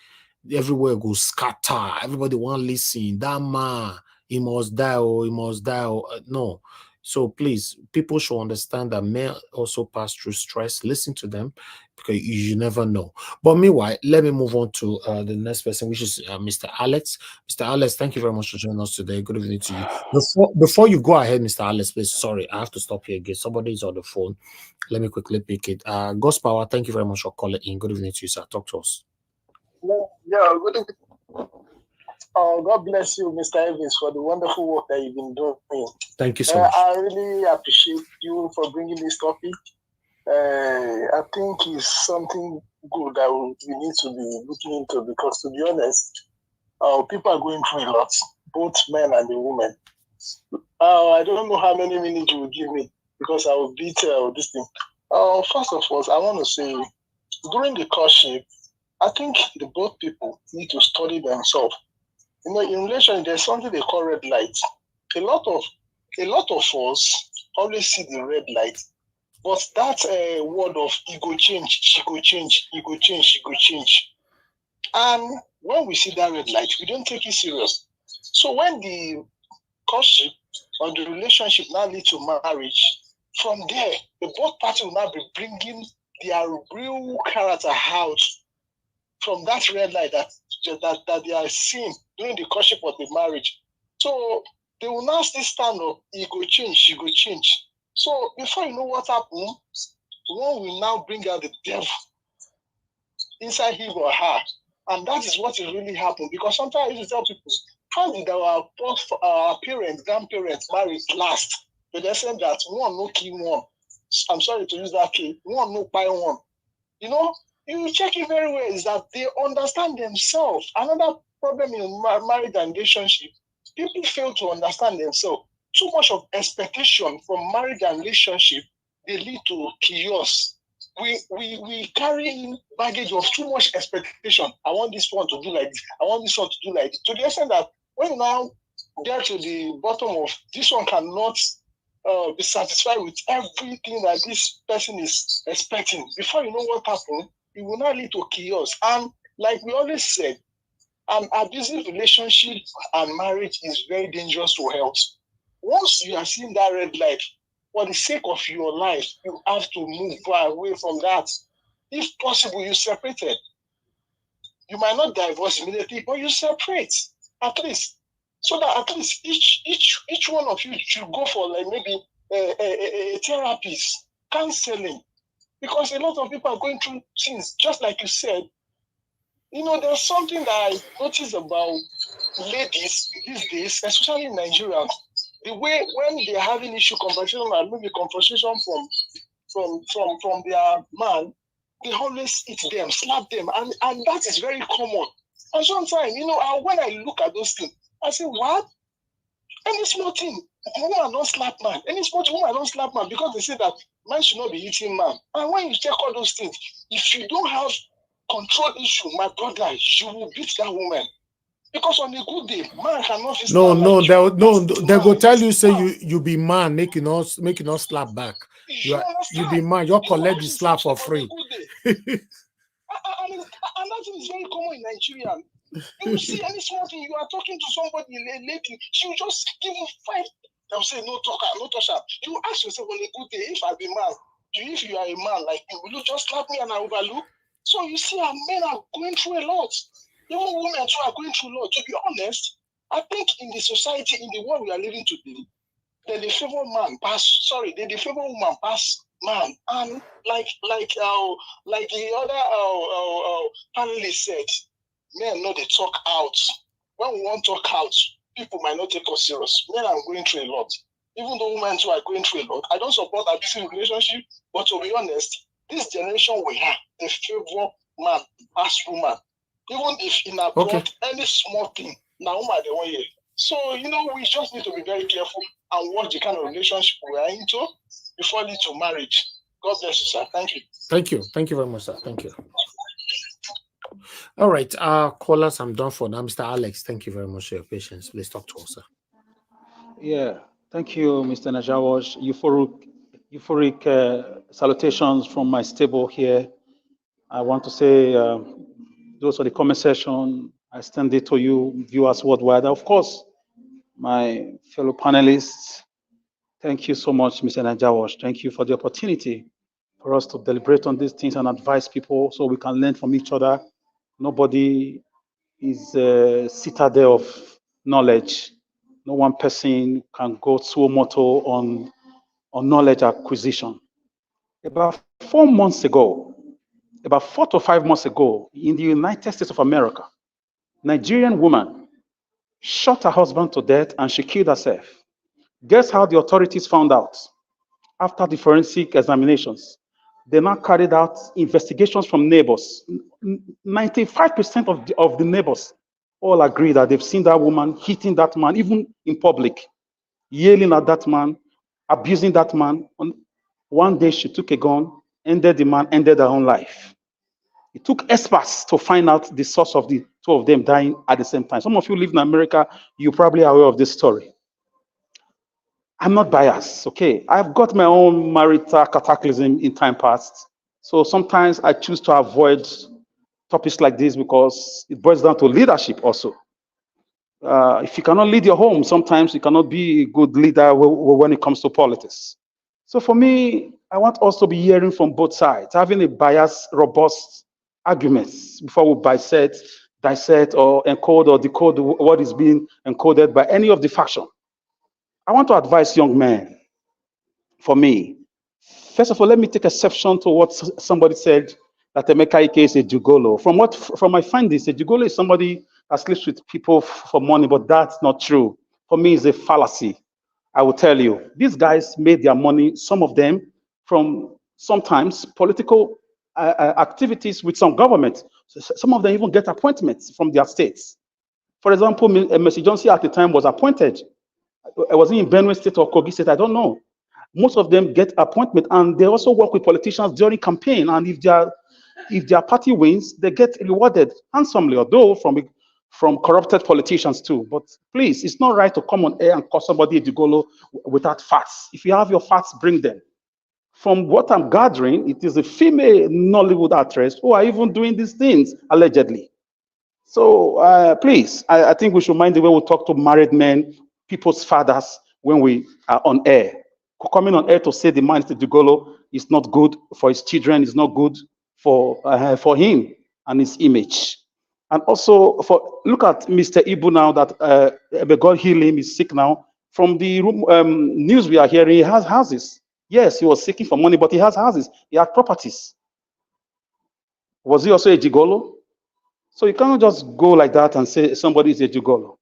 everywhere goes scatter. Everybody want listen. That man, he must die or he must die. No. So please, people should understand that men also pass through stress. Listen to them because you never know. But meanwhile, let me move on to the next person, which is Mr. Alex. Mr. Alex, thank you very much for joining us today. Good evening to you. Before you go ahead, Mr. Alex, please, sorry, I have to stop here again. Somebody is on the phone. Let me quickly pick it. Ghost Power, thank you very much for calling in. Good evening to you, sir. Talk to us. Yeah, good evening. God bless you, Mr. Evans, for the wonderful work that you've been doing. Thank you so much. I really appreciate you for bringing this topic. I think it's something good that we need to be looking into because, to be honest, people are going through a lot, both men and the women. I don't know how many minutes you will give me because I will beat this thing. First of all, I want to say, during the courtship, I think the both people need to study themselves. In relation, there's something they call red light. A lot of us always see the red light, but that word of he go change, she go change, he go change, she go change. And when we see that red light, we don't take it serious. So when the courtship or the relationship now leads to marriage, from there, the both parties will now be bringing their real character out from that red light that they are seeing during the courtship of the marriage. So they will now still stand up, he go change, she go change. So before you know what happened, one will now bring out the devil inside him or her. And that is what is really happened. Because sometimes I used to tell people, how did our parents, grandparents marry last? But they said that one no kill one. I'm sorry to use that key. One no buy one. You check it very well is that they understand themselves. Another problem in marriage and relationship, people fail to understand themselves. Too much of expectation from marriage and relationship, they lead to chaos. We carry in baggage of too much expectation. I want this one to do like this. I want this one to do like this. To the extent that when you now get to the bottom of this one cannot be satisfied with everything that this person is expecting. Before you know what happened, it will not lead to chaos. And like we always said, an abusive relationship and marriage is very dangerous to health. Once you are seeing that red light, for the sake of your life, you have to move far away from that. If possible, you separated. You might not divorce immediately, but you separate at least, so that at least each one of you should go for like maybe a therapist, counseling, because a lot of people are going through things. Just like you said, there's something that I noticed about ladies these days, especially in Nigeria. The way when they're having conversation and maybe conversation from their man, they always hit them, slap them, and that is very common. And sometimes, when I look at those things, I say, what? Any small thing, woman don't slap man. Any small thing, woman don't slap man, because they say that man should not be hitting man. And when you check all those things, if you don't have control issue, my brother, you will beat that woman. Because on a good day, man cannot. They go tell you say you be man, make you not slap back. You be man, you collect the slap for free. And that thing is very common in Nigeria. You see any small thing, you are talking to somebody, a lady, she will just give you 5. They'll say no talk her, no touch her. You ask yourself on a good day, if I be man, if you are a man like me, will you just slap me and I overlook? So you see, our men are going through a lot. Even women too are going through a lot. To be honest, I think in the society, in the world we are living today, they favor man pass. They favor woman pass man. And like the other panelist said, men know they talk out. When we want to talk out, people might not take us serious. Men are going through a lot. Even though women too are going through a lot. I don't support abusive relationship, but to be honest, this generation we have, they favor man pass woman. Even if in abroad, any small thing, now woman they want you. So we just need to be very careful and watch the kind of relationship we are into before lead to marriage. God bless you, sir. Thank you. Thank you very much, sir. Thank you. All right, callers, I'm done for now. Mr. Alex, thank you very much for your patience. Please talk to us, sir. Yeah, thank you, Mr. Najawash. Euphoric salutations from my stable here. I want to say those are the comment section. I extend it to you, viewers worldwide. Of course, my fellow panelists, thank you so much, Mr. Najawash. Thank you for the opportunity for us to deliberate on these things and advise people so we can learn from each other. Nobody is a citadel of knowledge. No one person can go suo moto on knowledge acquisition. About 4 months ago, about 4 to 5 months ago, in the United States of America, Nigerian woman shot her husband to death and she killed herself. Guess how the authorities found out? After the forensic examinations, they now carried out investigations from neighbors. 95% of the neighbors all agree that they've seen that woman hitting that man, even in public, yelling at that man, abusing that man. One day she took a gun, ended the man, ended her own life. It took experts to find out the source of the two of them dying at the same time. Some of you live in America, you probably are aware of this story. I'm not biased, okay? I've got my own marital cataclysm in time past. So sometimes I choose to avoid topics like this because it boils down to leadership also. If you cannot lead your home, sometimes you cannot be a good leader when it comes to politics. So for me, I want us to be hearing from both sides, having a biased, robust arguments before we dissect or encode or decode what is being encoded by any of the faction. I want to advise young men, for me, first of all, let me take exception to what somebody said, that Emeka Ike is a gigolo. From my findings, a gigolo is somebody that sleeps with people for money, but that's not true. For me, it's a fallacy. I will tell you, these guys made their money, some of them, from sometimes political activities with some government. Some of them even get appointments from their states. For example, Mercy Johnson at the time was appointed. Was he in Benue State or Kogi State? I don't know. Most of them get appointment, and they also work with politicians during campaign. And if their party wins, they get rewarded handsomely, although from corrupted politicians too. But please, it's not right to come on air and call somebody a gigolo without facts. If you have your facts, bring them. From what I'm gathering, it is a female Nollywood actress who are even doing these things, allegedly. So please, I think we should mind the way we talk to married men, people's fathers, when we are on air. Coming on air to say the man is a gigolo is not good for his children, is not good for him and his image. And also, look at Mr. Ibu now that God heal him, is sick now. From the news we are hearing, he has houses. Yes, he was seeking for money, but he has houses. He had properties. Was he also a gigolo? So you cannot just go like that and say somebody is a gigolo.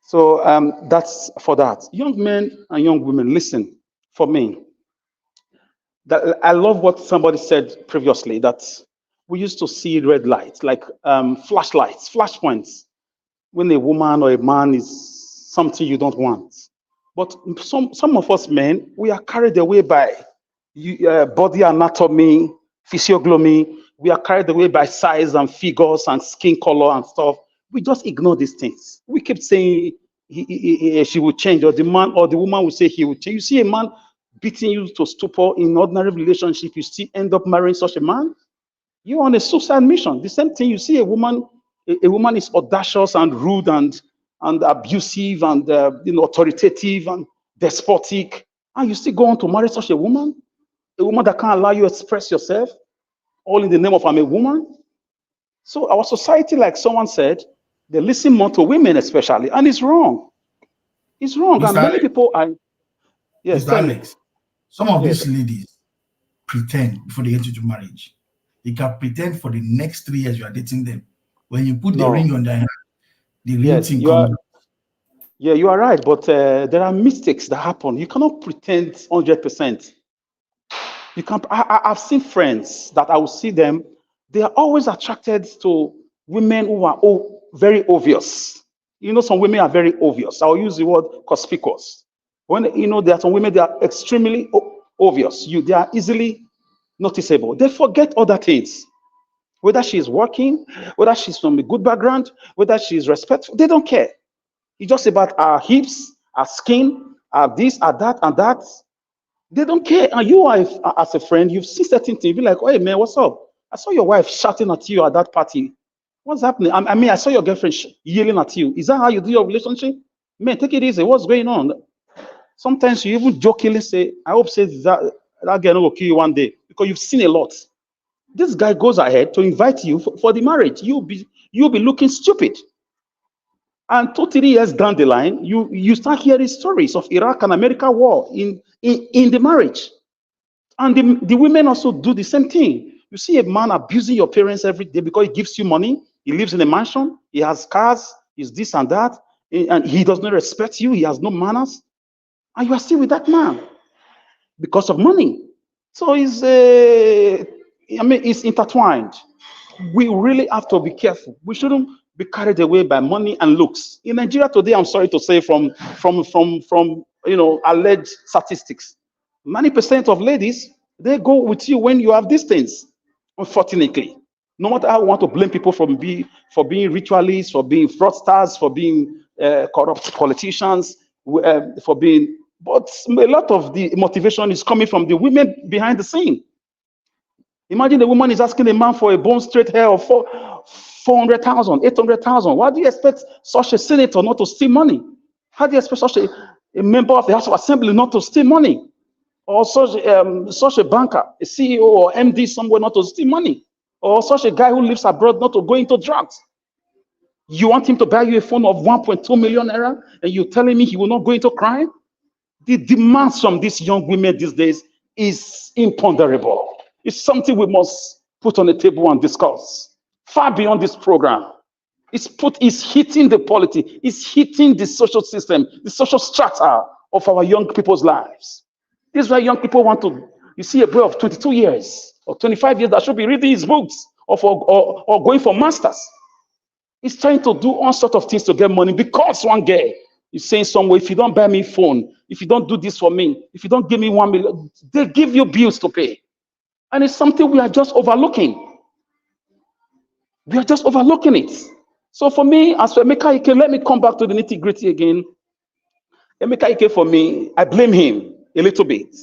So that's for that. Young men and young women, listen, for me, that I love what somebody said previously, that we used to see red lights, like flashlights, flashpoints, when a woman or a man is something you don't want. But some of us men, we are carried away by body anatomy, physiognomy. We are carried away by size and figures and skin color and stuff. We just ignore these things. We keep saying she will change, or the man or the woman will say he will change. You see a man beating you to stupor in ordinary relationship, you still end up marrying such a man? You're on a suicide mission. The same thing, you see a woman is audacious and rude and abusive and authoritative and despotic, and you still go on to marry such a woman that can't allow you to express yourself, all in the name of I'm a woman. So our society, like someone said, they listen more to women especially, and it's wrong. It's wrong. Mr. And many people are... Yes, Mr. Alex, some of yes. these ladies pretend before they get into marriage. They can pretend for the next 3 years you are dating them. When you put the ring on their hand, the real thing comes out. Yeah, you are right, but there are mistakes that happen. You cannot pretend 100%. You can't. I've seen friends that I will see them. They are always attracted to women who are very obvious. You know, some women are very obvious. I'll use the word conspicuous. When there are some women that are extremely obvious. They are easily noticeable. They forget other things. Whether she is working, whether she's from a good background, whether she is respectful, they don't care. It's just about our hips, our skin, this, at that, and that. They don't care. And you are, as a friend, you've seen certain things. You be like, hey man, what's up? I saw your wife shouting at you at that party. What's happening? I mean, I saw your girlfriend yelling at you. Is that how you do your relationship? Man, take it easy. What's going on? Sometimes you even jokingly say, I hope say that girl will kill you one day, because you've seen a lot. This guy goes ahead to invite you for the marriage. You'll be looking stupid. And 2-3 years down the line, you start hearing stories of Iraq and America war in the marriage. And the women also do the same thing. You see a man abusing your parents every day because he gives you money. He lives in a mansion. He has cars. He's this and that. And he does not respect you. He has no manners. And you are still with that man because of money. So it's intertwined. We really have to be careful. We shouldn't be carried away by money and looks. In Nigeria today, I'm sorry to say, from alleged statistics, 90% of ladies, they go with you when you have these things. Unfortunately, no matter how I want to blame people for being ritualists, for being fraudsters, for being corrupt politicians, but a lot of the motivation is coming from the women behind the scene. Imagine the woman is asking a man for a bone straight hair of 400,000, 800,000. Why do you expect such a senator not to steal money? How do you expect such a member of the House of Assembly not to steal money? Or such a banker, a CEO or MD somewhere not to steal money? Or such a guy who lives abroad not to go into drugs? You want him to buy you a phone of 1.2 million naira, and you're telling me he will not go into crime? The demands from these young women these days is imponderable. It's something we must put on the table and discuss. Far beyond this program. It's hitting the polity, it's hitting the social system, the social strata of our young people's lives. This is why young people want to, you see a boy of 22 years or 25 years that should be reading his books or going for masters. He's trying to do all sorts of things to get money because one girl is saying somewhere, if you don't buy me a phone, if you don't do this for me, if you don't give me 1 million, they give you bills to pay. And it's something we are just overlooking. We are just overlooking it. So for me, as for Emeka Ike, let me come back to the nitty-gritty again. Emeka Ike, for me, I blame him a little bit.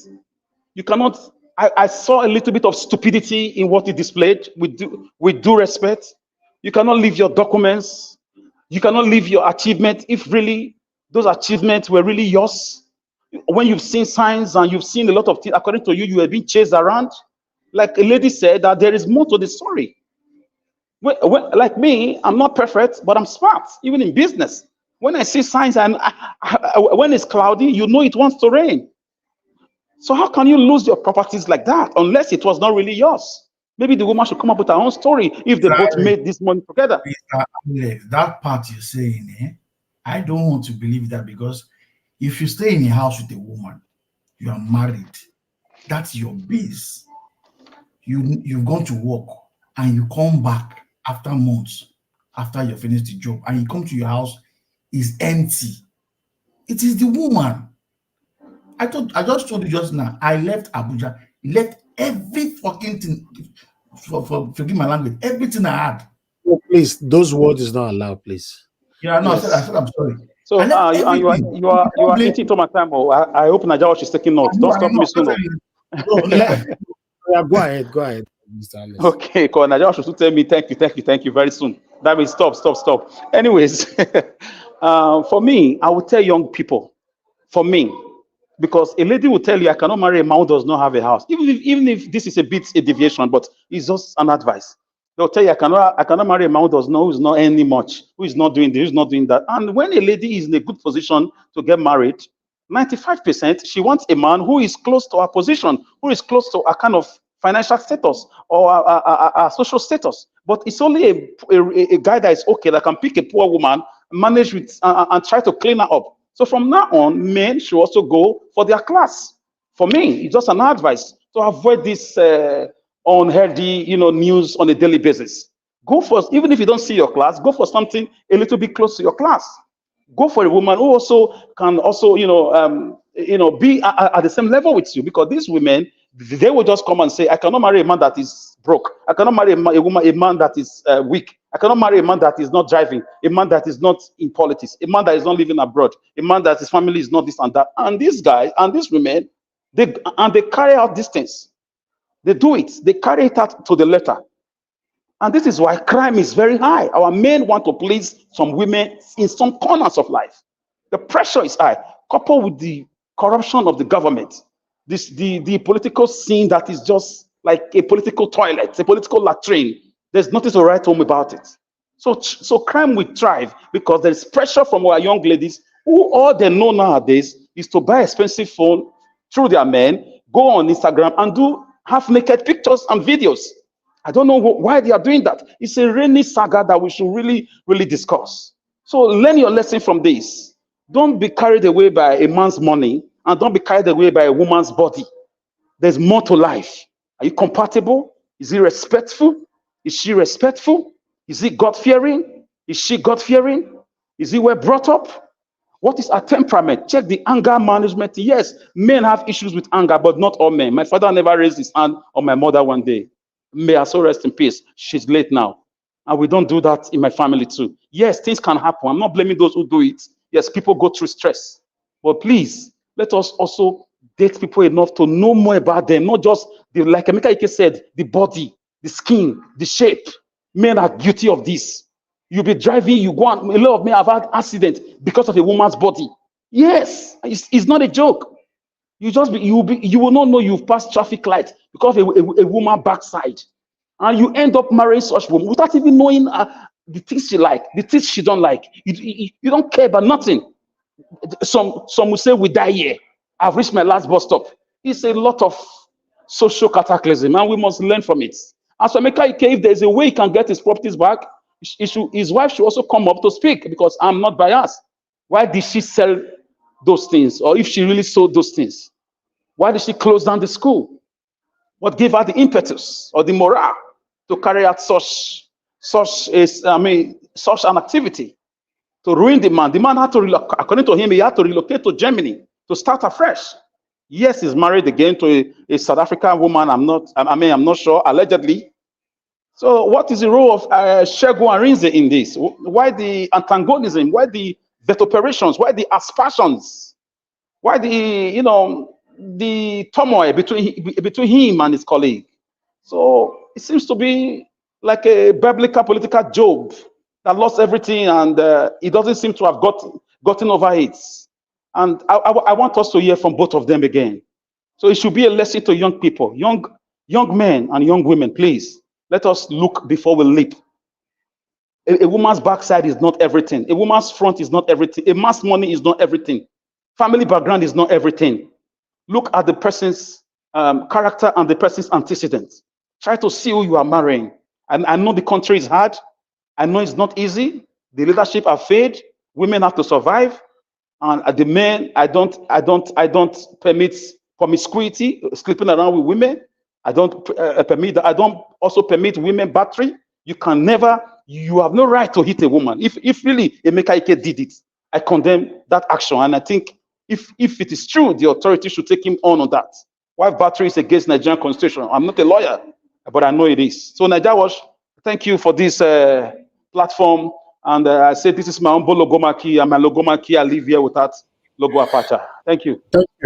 You cannot, I saw a little bit of stupidity in what he displayed, with due respect. You cannot leave your documents. You cannot leave your achievement if really those achievements were really yours. When you've seen signs and you've seen a lot of things, according to you, you have been chased around. Like a lady said, that there is more to the story. Like me, I'm not perfect, but I'm smart, even in business. When I see signs and when it's cloudy, you know it wants to rain. So how can you lose your properties like that unless it was not really yours? Maybe the woman should come up with her own story if they both made this money together. That part you're saying, I don't want to believe that, because if you stay in a house with a woman, you are married, that's your base. You've gone to work and you come back after months, after you finish the job, and you come to your house, it's empty. It is the woman. I just told you just now, I left Abuja, left every fucking thing, forgive my language, everything I had. Oh, please, those words is not allowed, please. Yeah, no, yes. I said I'm sorry. So you are eating to my time. I hope Najawash is taking notes. Don't stop me soon. Yeah, go ahead, Mr. Alex. Okay, cool. Najawash should tell me thank you very soon. That means stop. Anyways, for me, I would tell young people, for me, because a lady will tell you, I cannot marry a man who does not have a house. Even if this is a deviation, but it's just an advice. They'll tell you, I cannot marry a man who's not earning much, who is not doing this, who's not doing that. And when a lady is in a good position to get married, 95%, she wants a man who is close to her position, who is close to a kind of financial status or a social status. But it's only a guy that is okay, that can pick a poor woman, manage with and try to clean her up. So from now on, men should also go for their class. For me, it's just an advice to avoid this unhealthy, news on a daily basis. Go for, even if you don't see your class, go for something a little bit close to your class. Go for a woman who also can be at the same level with you, because these women, They will just come and say, I cannot marry a man that is broke. I cannot marry a man that is weak. I cannot marry a man that is not driving, a man that is not in politics, a man that is not living abroad, a man that his family is not this and that. And these guys and these women, they carry out these things. They do it. They carry it out to the letter. And this is why crime is very high. Our men want to please some women in some corners of life. The pressure is high, coupled with the corruption of the government. The political scene that is just like a political toilet, a political latrine. There's nothing to write home about it. So crime will thrive because there's pressure from our young ladies who all they know nowadays is to buy expensive phone through their men, go on Instagram and do half-naked pictures and videos. I don't know why they are doing that. It's a rainy saga that we should really, really discuss. So learn your lesson from this. Don't be carried away by a man's money and don't be carried away by a woman's body. There's more to life. Are you compatible? Is he respectful? Is she respectful? Is he God-fearing? Is she God-fearing? Is he well brought up? What is her temperament? Check the anger management. Yes, men have issues with anger, but not all men. My father never raised his hand on my mother one day. May her soul rest in peace. She's late now. And we don't do that in my family too. Yes, things can happen. I'm not blaming those who do it. Yes, people go through stress. But please, let us also date people enough to know more about them. Not just, like Emeka Ike said, the body, the skin, the shape. Men are guilty of this. You'll be driving, you go on. A lot of men have had accidents because of a woman's body. Yes, it's not a joke. You will not know you've passed traffic light because of a woman backside. And you end up marrying such woman without even knowing the things she like, the things she don't like. You don't care about nothing. Some will say, we die here. I've reached my last bus stop. It's a lot of social cataclysm, and we must learn from it. As for Emeka Ike, if there's a way he can get his properties back, his wife should also come up to speak, because I'm not biased. Why did she sell those things? Or if she really sold those things, why did she close down the school? What gave her the impetus or the morale to carry out such an activity, to ruin the man? The man had to according to him, he had to relocate to Germany to start afresh. Yes, he's married again to a South African woman. I'm not sure, allegedly. So what is the role of Segun Arinze in this? Why the antagonism? Why the vituperations? Why the aspersions? Why the turmoil between him and his colleague? So it seems to be like a biblical political Job that lost everything, and he doesn't seem to have gotten over it. And I want us to hear from both of them again. So it should be a lesson to young people, young men and young women. Please, let us look before we leap. A woman's backside is not everything. A woman's front is not everything. A man's money is not everything. Family background is not everything. Look at the person's character and the person's antecedents. Try to see who you are marrying. And I know the country is hard. I know it's not easy. The leadership have failed. Women have to survive. And the men, I don't permit promiscuity, sleeping around with women. I don't permit that. I don't also permit women battery. You have no right to hit a woman. If really Emeka Ike did it, I condemn that action. And I think if it is true, the authorities should take him on that. Wife battery is against Nigerian constitution. I'm not a lawyer, but I know it is. So Naija Wash, thank you for this platform. And I say this is my humble logomaki, and my logomaki, I live here without logo apacha. Thank you.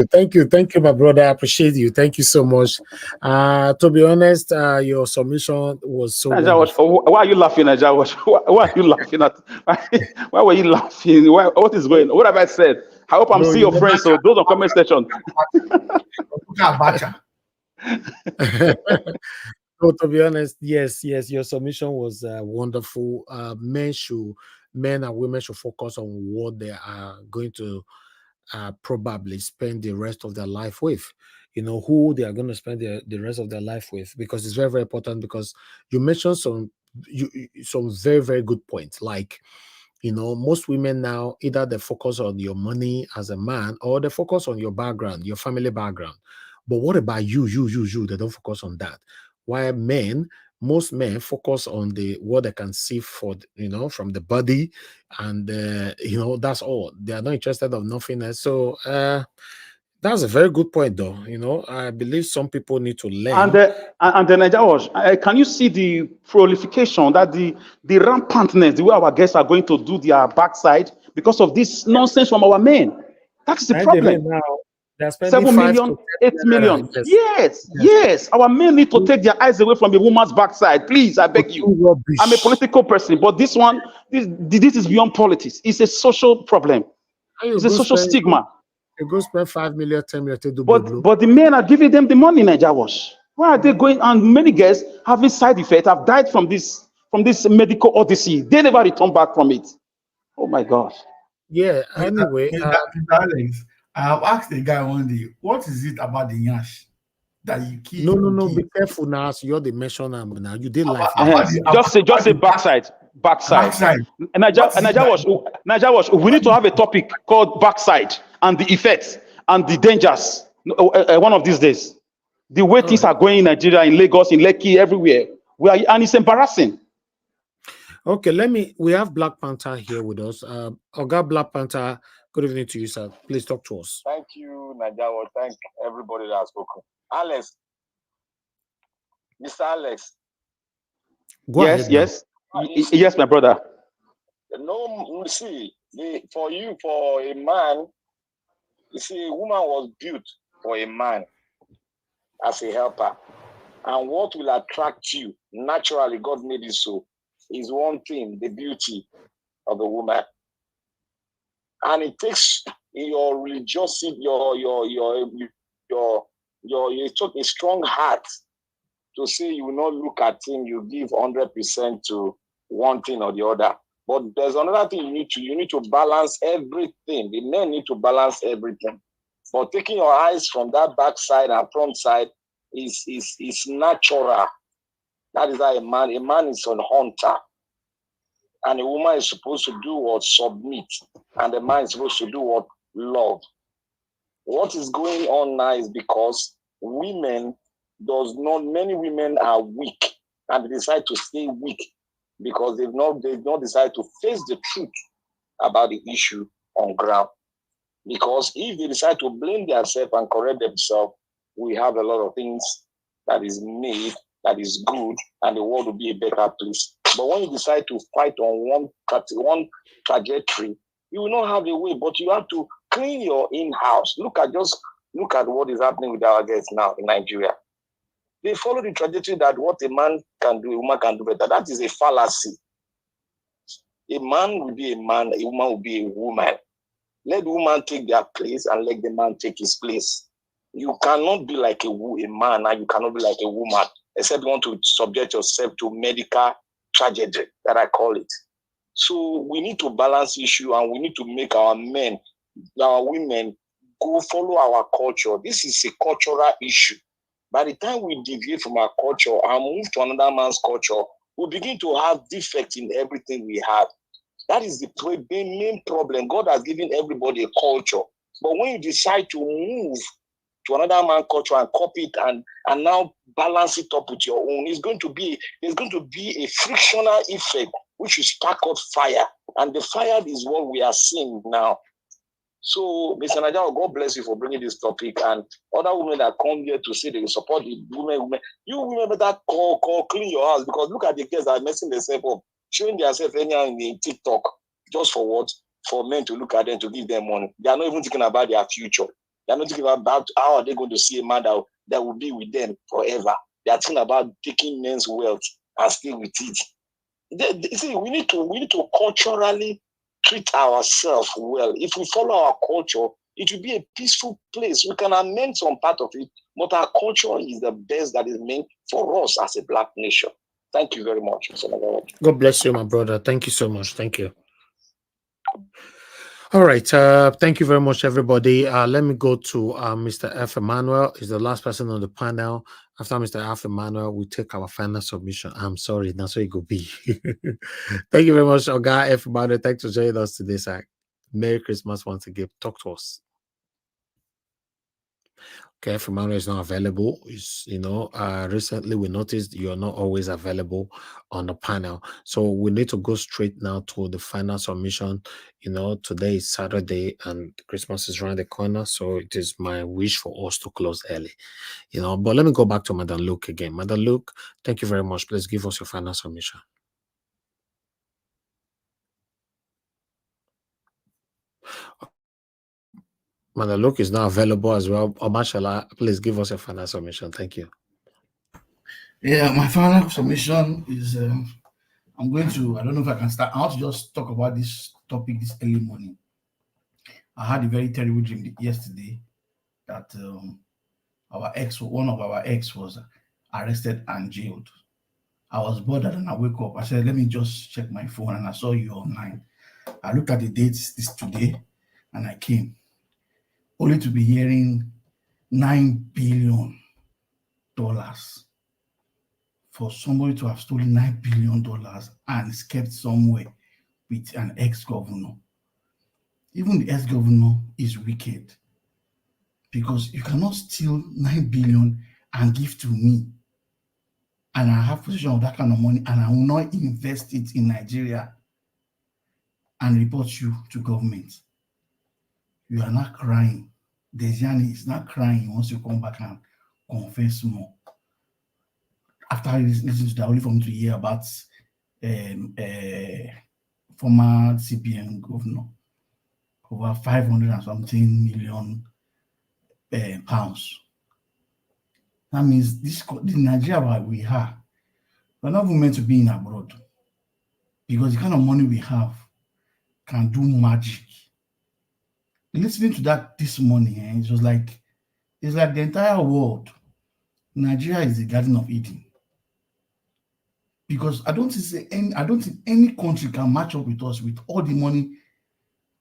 Thank you, my brother. I appreciate you. Thank you so much. To be honest, your submission was so Naija Wash, why are you laughing, Naija Wash? Why are you laughing at? Why were you laughing? What is going on? What have I said? I hope I'm seeing your friends. So those on comment section. So to be honest, yes, your submission was wonderful. Men and women should focus on what they are going to probably spend the rest of their life with. Who they are going to spend the rest of their life with, because it's very, very important. Because you mentioned some very, very good points. Like, most women now, either they focus on your money as a man, or they focus on your background, your family background. But what about you? They don't focus on that. Why most men focus on what they can see from the body, and that's all. They are not interested of nothing else. So That's a very good point, though. You know, I believe some people need to learn. And then can you see the proliferation, that the rampantness, the way our guests are going to do their backside because of this nonsense from our men? That is the problem. Now they're spending 7 5 million, to 8 10 million. naira. Yes. Our men need to take their eyes away from a woman's backside. Please, I beg you. I'm a political person, but this is beyond politics. It's a social problem. It's a social stigma. You go spend 5 million, 10 million to do But the men are giving them the money, Naija Wash. Why are they going? And many guests having side effects have died from this medical odyssey. They never return back from it. Oh my God. Yeah. Anyway, Alex, I have asked the guy one day, what is it about the yash that you keep? No. Be careful now. So you're the mentioner now. You did life. Just say backside. And Naija Wash. We need to have a topic called backside and the effects and the dangers. One of these days, the way things are going in Nigeria, in Lagos, in Lekki, everywhere. And it's embarrassing. Okay, we have Black Panther here with us. Oga Black Panther, good evening to you, sir. Please talk to us. Thank you, Najawa. Thank everybody that has spoken. Alex, Mr. Alex. Yes, my brother. No, see, for a man, you see, a woman was built for a man as a helper. And what will attract you, naturally, God made it so, is one thing, the beauty of the woman. And it takes your religiosity, you took a strong heart to say you will not look at him, you give 100% to one thing or the other. But there's another thing you need to balance everything. The men need to balance everything. But taking your eyes from that back side and front side is natural. That is how a man is a hunter. And a woman is supposed to do what? Submit. And the man is supposed to do what? Love. What is going on now is because many women are weak and they decide to stay weak because they've not decided to face the truth about the issue on ground. Because if they decide to blame themselves and correct themselves, we have a lot of things that is made, that is good, and the world will be a better place. But when you decide to fight on one trajectory, you will not have a way, but you have to clean your in-house. Look at what is happening with our guests now in Nigeria. They follow the trajectory that what a man can do, a woman can do better. That is a fallacy. A man will be a man, a woman will be a woman. Let the woman take their place and let the man take his place. You cannot be like a man and you cannot be like a woman, except you want to subject yourself to medical tragedy, that I call it. So we need to balance issue and we need to make our men, our women, go follow our culture. This is a cultural issue. By the time we deviate from our culture and move to another man's culture, we begin to have defects in everything we have. That is the main problem. God has given everybody a culture. But when you decide to move to another man's culture and copy it and now balance it up with your own, there's going to be a frictional effect which will spark up fire. And the fire is what we are seeing now. So, Mr. Najawa, God bless you for bringing this topic. And other women that come here to say they support the women, you women better clean your house, because look at the kids that are messing themselves up, showing themselves anyhow in TikTok, just for what? For men to look at them, to give them money. They are not even thinking about their future. They are not thinking about how are they going to see a man that will be with them forever. They are thinking about taking men's wealth and stay with it. See, we need to culturally treat ourselves well. If we follow our culture, it will be a peaceful place. We can amend some part of it, but our culture is the best that is meant for us as a Black nation. Thank you very much. God bless you, my brother. Thank you so much. Thank you. All right. Thank you very much, everybody. Let me go to Mr. F. Emmanuel. He's the last person on the panel. After Mr. F. Emmanuel, we take our final submission. I'm sorry. That's what it could be. Thank you very much, Oga F. Emmanuel. Thanks for joining us today, sir. Merry Christmas once again. Talk to us. Okay, if Emmanuel is not available, recently we noticed you're not always available on the panel. So we need to go straight now to the final submission. Today is Saturday and Christmas is around the corner. So it is my wish for us to close early. But let me go back to Madam Luke again. Madam Luke, thank you very much. Please give us your final submission. Madam Luke is now available as well. Omashala, please give us a final submission. Thank you. Yeah, my final submission is I don't know if I can start. I want to just talk about this topic this early morning. I had a very terrible dream yesterday that one of our ex was arrested and jailed. I was bothered and I wake up. I said, let me just check my phone, and I saw you online. I looked at the dates this today and I came, only to be hearing $9 billion for somebody to have stolen $9 billion and is kept somewhere with an ex-governor. Even the ex-governor is wicked, because you cannot steal $9 billion and give to me, and I have possession of that kind of money, and I will not invest it in Nigeria and report you to government. You are not crying. Desiani is not crying once you come back and confess more. After listening to that, only for me to hear about former CPN governor, over 500 and something million pounds. That means the Nigeria we have, we're not even meant to be in abroad, because the kind of money we have can do magic. Listening to that this morning, it's like the entire world, Nigeria is the Garden of Eden. Because I don't think any country can match up with us with all the money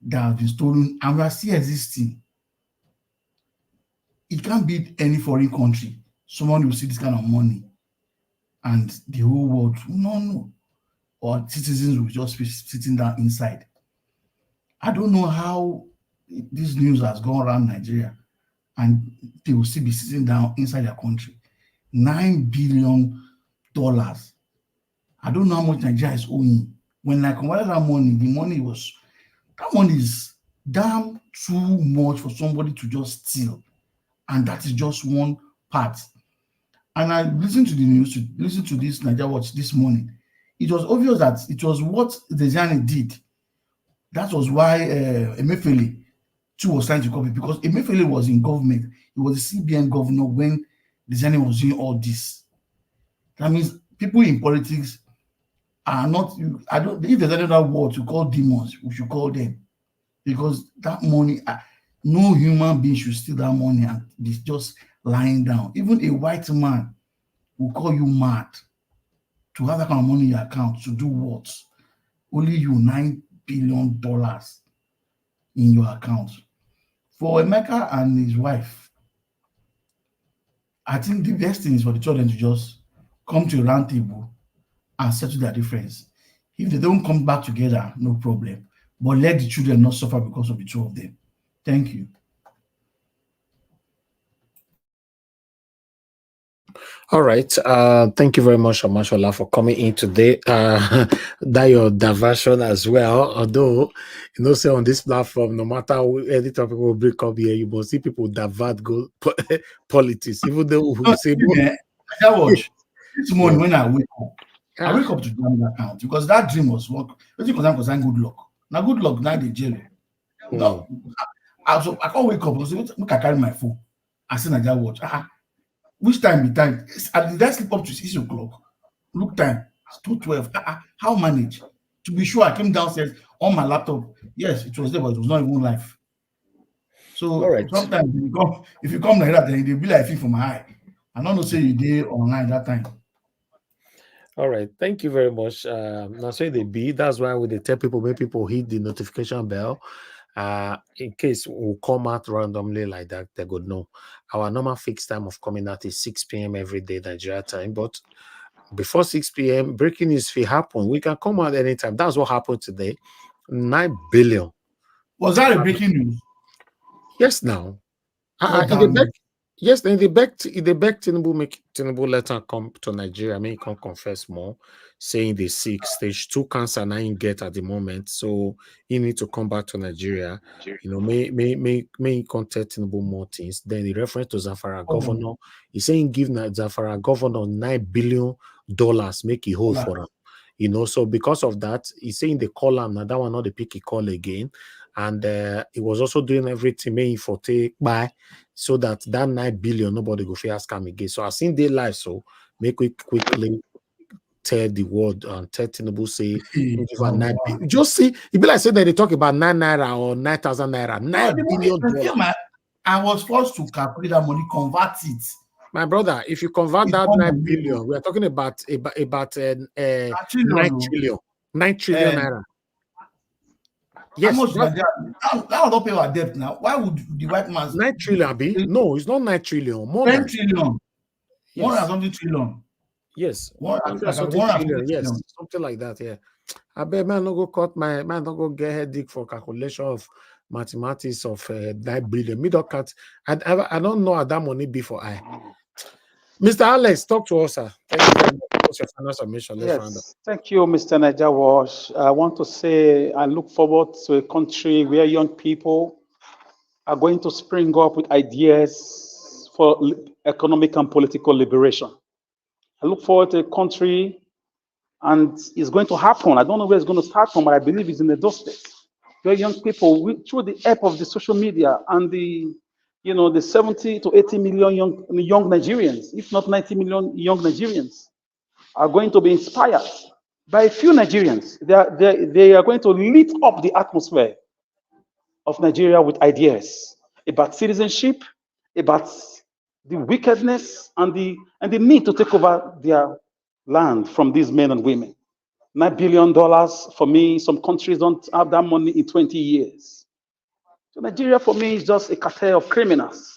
that has been stolen, and we are still existing. It can't beat any foreign country. Someone will see this kind of money, and the whole world will not know, or citizens will just be sitting down inside. I don't know how this news has gone around Nigeria, and they will still be sitting down inside their country. $9 billion. I don't know how much Nigeria is owing. When I converted that money, that money is damn too much for somebody to just steal. And that is just one part. And I listened to the news, listened to this Nigeria Watch this morning. It was obvious that it was what Dejani did. That was why Emefiele too was trying to copy, because Emefiele was in government. He was the CBN governor when Dejani was doing all this. That means people in politics are not, if there's another word to call demons, we should call them. Because that money, no human being should steal that money and be just lying down. Even a white man will call you mad to have that kind of money in your account. To do what? Only you $9 billion in your account. For Emeka and his wife, I think the best thing is for the children to just come to a round table and settle their difference. If they don't come back together, no problem. But let the children not suffer because of the two of them. Thank you. All right. Thank you very much, Omashola, for coming in today. That your diversion as well. Although, say on this platform, no matter any topic will break up here, you will see people divert go politics. Even though we say I watch this morning when I wake up to do that account, because that dream was work. Because good luck. Now good luck, now the jail. No, I can't wake up. I carry my phone. I say Nigeria Watch. Which time be time? Did I sleep up to 6 o'clock? Look time, it's 2:12. How manage? To be sure, I came downstairs on my laptop. Yes, it was there, but it was not even live. So sometimes if you come like that, then they'll be like for my eye. I don't know, say you did online that time. All right, thank you very much. Now say they be. That's why we tell people, when people hit the notification bell, in case we'll come out randomly like that, they would know. Our normal fixed time of coming out is 6 p.m. every day Nigeria time. But before 6 p.m., breaking news will happen. We can come out anytime. That's what happened today. 9 billion. Was that a breaking news? Yes, now. Yes, then they beg Tinubu, make Tinubu let her come to Nigeria. I mean, he can confess more, saying the sick stage 2 cancer now he get at the moment. So he need to come back to Nigeria. You know, may he contact Tinubu more things. Then the reference to Zafara governor, he's saying give Zafara governor $9 billion, make he hold for him. You know, so because of that, he's saying they call him now. That one not the pick he call again. And he was also doing everything may for take by so that 9 billion nobody go fear scam again. So I seen their life. So make we quickly tell the world and tell Tinubu say give her 9 billion. Just see it be like say that they talk about 9 naira or 9,000 naira, $9 billion. I was forced to calculate that money, convert it. My brother, if you convert that 9 billion, we are talking about 9 trillion. 9 trillion naira. Yes, that will not pay our debt now. Why would the white man 9 trillion be? No, it's not 9 trillion. More 10 than trillion. Yes. 100 trillion. Yes, 100 trillion. Yes, something like that. Yeah, I bet man not go cut my man not go get headache for calculation of mathematics of 9 billion. Me don't cut. I don't know how that money be for I. Mr. Alex, talk to us, sir. Thank you very much. What's your final submission? Let's round up. Thank you, Mr. Naija Wash. I want to say I look forward to a country where young people are going to spring up with ideas for economic and political liberation. I look forward to a country, and it's going to happen. I don't know where it's going to start from, but I believe it's in the doorstep, where young people, through the help of the social media and the 70 to 80 million young Nigerians, if not 90 million young Nigerians, are going to be inspired by a few Nigerians. They are going to lit up the atmosphere of Nigeria with ideas about citizenship, about the wickedness and the need to take over their land from these men and women. $9 billion for me, some countries don't have that money in 20 years. So Nigeria for me is just a cartel of criminals.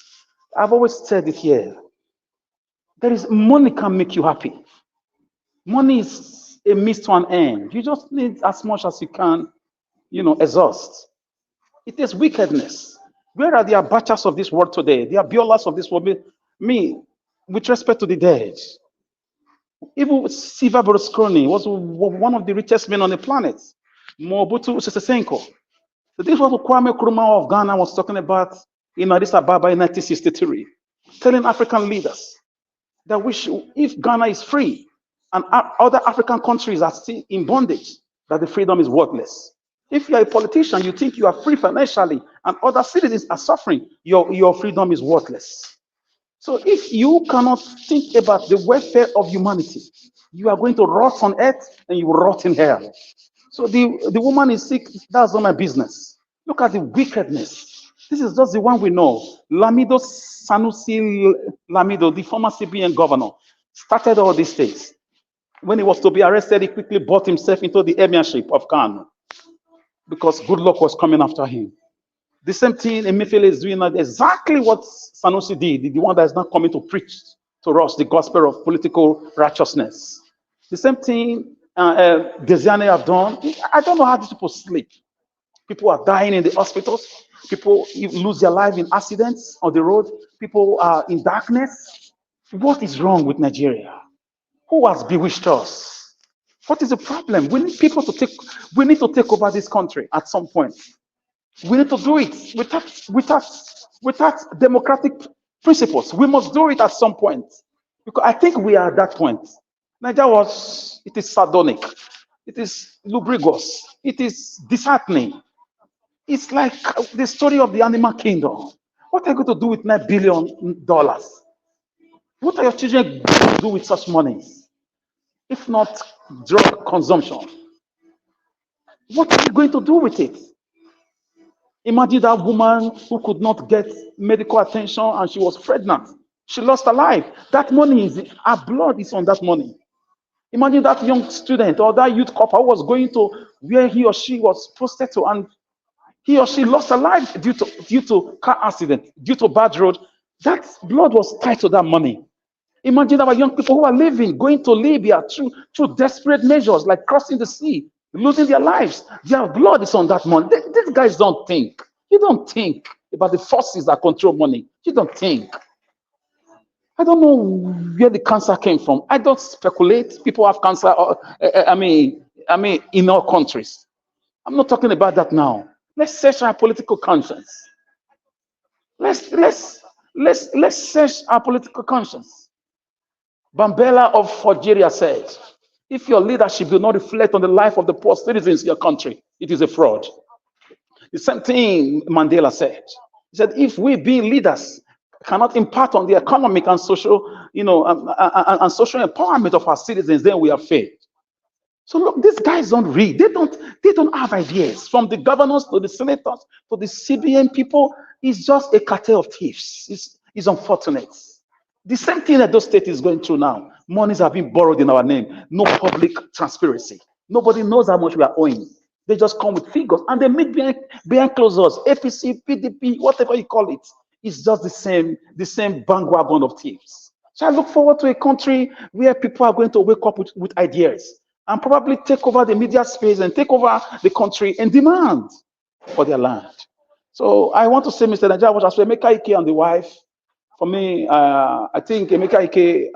I've always said it here. Money can make you happy. Money is a means to an end. You just need as much as you can, exhaust. It is wickedness. Where are the Abachas of this world today? The Abiolas of this world? Me, with respect to the dead. Even Silva Berlusconi was one of the richest men on the planet. Mobutu Sese Seko. So this is what Kwame Nkrumah of Ghana was talking about in Addis Ababa in 1963, telling African leaders that if Ghana is free and other African countries are still in bondage, that the freedom is worthless. If you are a politician, you think you are free financially and other citizens are suffering, your freedom is worthless. So if you cannot think about the welfare of humanity, you are going to rot on earth and you will rot in hell. So the woman is sick, that's not my business. Look at the wickedness. This is just the one we know. Lamido Sanusi Lamido, the former CBN governor, started all these things. When he was to be arrested, he quickly bought himself into the emirship of Kano because good luck was coming after him. The same thing Emefiele is doing exactly what Sanusi did, the one that is not coming to preach to us the gospel of political righteousness. The same thing Desiane have done. I don't know how these people sleep. People are dying in the hospitals. People lose their life in accidents on the road. People are in darkness. What is wrong with Nigeria? Who has bewitched us? What is the problem? We need people to we need to take over this country at some point. We need to do it without democratic principles. We must do it at some point. Because I think we are at that point. Nigeria it is sardonic. It is lubricous. It is disheartening. It's like the story of the animal kingdom. What are you going to do with $9 billion? What are your children going to do with such money? If not drug consumption. What are you going to do with it? Imagine that woman who could not get medical attention and she was pregnant. She lost her life. That money her blood is on that money. Imagine that young student or that youth couple who was going to where he or she was posted to and he or she lost her life due to car accident, due to bad road. That blood was tied to that money. Imagine our young people who are going to Libya through desperate measures like crossing the sea, losing their lives. Their blood is on that money. These guys don't think. You don't think about the forces that control money. You don't think. I don't know where the cancer came from. I don't speculate. People have cancer. In all countries. I'm not talking about that now. Let's search our political conscience. Let's search our political conscience. Bambela of Algeria said, if your leadership will not reflect on the life of the poor citizens in your country, it is a fraud. The same thing Mandela said. He said, if we being leaders cannot impart on the economic and social, and social empowerment of our citizens, then we are failed. So look, these guys don't read. They don't have ideas. From the governors to the senators to the CBN people, it's just a cartel of thieves. It's unfortunate. The same thing that those states is going through now. Monies are being borrowed in our name. No public transparency. Nobody knows how much we are owing. They just come with figures and they meet behind closed doors. APC, PDP, whatever you call it. It's just the same bandwagon of thieves. So I look forward to a country where people are going to wake up with ideas and probably take over the media space and take over the country and demand for their land. So I want to say, Mr. Nigeria, as for Emeka Ike and the wife, for me, I think Emeka Ike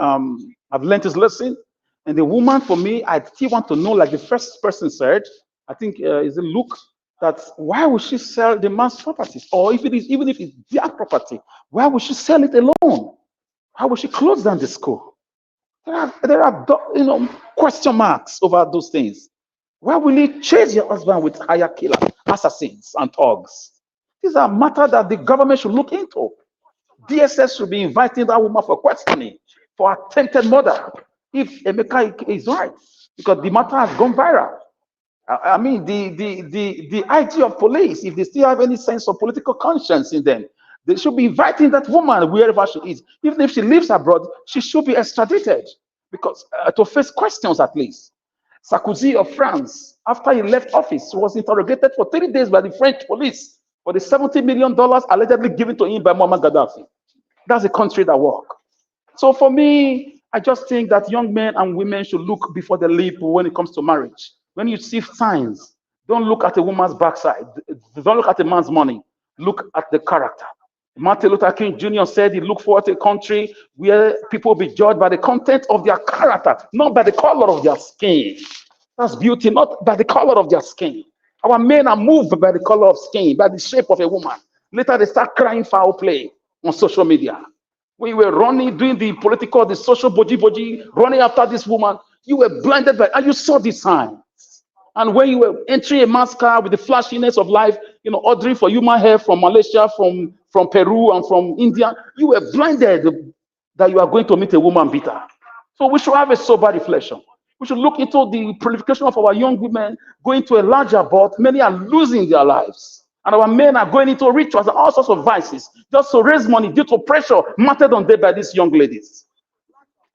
have learned his lesson. And the woman, for me, I still want to know, like the first person said, I think is a look that why would she sell the man's property? Or if it is, even if it's their property, why would she sell it alone? How would she close down the school? There are question marks over those things. Why will you chase your husband with hire killer, assassins, and thugs? These are matters that the government should look into. DSS should be inviting that woman for questioning for attempted murder if Emeka is right, because the matter has gone viral. I mean, the IG of police, if they still have any sense of political conscience in them, they should be inviting that woman wherever she is. Even if she lives abroad, she should be extradited because to face questions at least. Sarkozy of France, after he left office, was interrogated for 3 days by the French police for the $70 million allegedly given to him by Muammar Gaddafi. That's a country that works. So for me, I just think that young men and women should look before they leap when it comes to marriage. When you see signs, don't look at a woman's backside. Don't look at a man's money. Look at the character. Martin Luther King Jr. said he looked forward to a country where people will be judged by the content of their character, not by the color of their skin. That's beauty, not by the color of their skin. Our men are moved by the color of skin, by the shape of a woman. Later, they start crying foul play on social media. When you were running, doing the political, the social boji, running after this woman, you were blinded by, and you saw the signs. And when you were entering a mass car with the flashiness of life, ordering for human hair from Malaysia, from Peru, and from India, you were blinded that you are going to meet a woman beater. So we should have a sober reflection. We should look into the purification of our young women going to a larger abort. Many are losing their lives. And our men are going into rituals and all sorts of vices just to raise money due to pressure meted on them by these young ladies.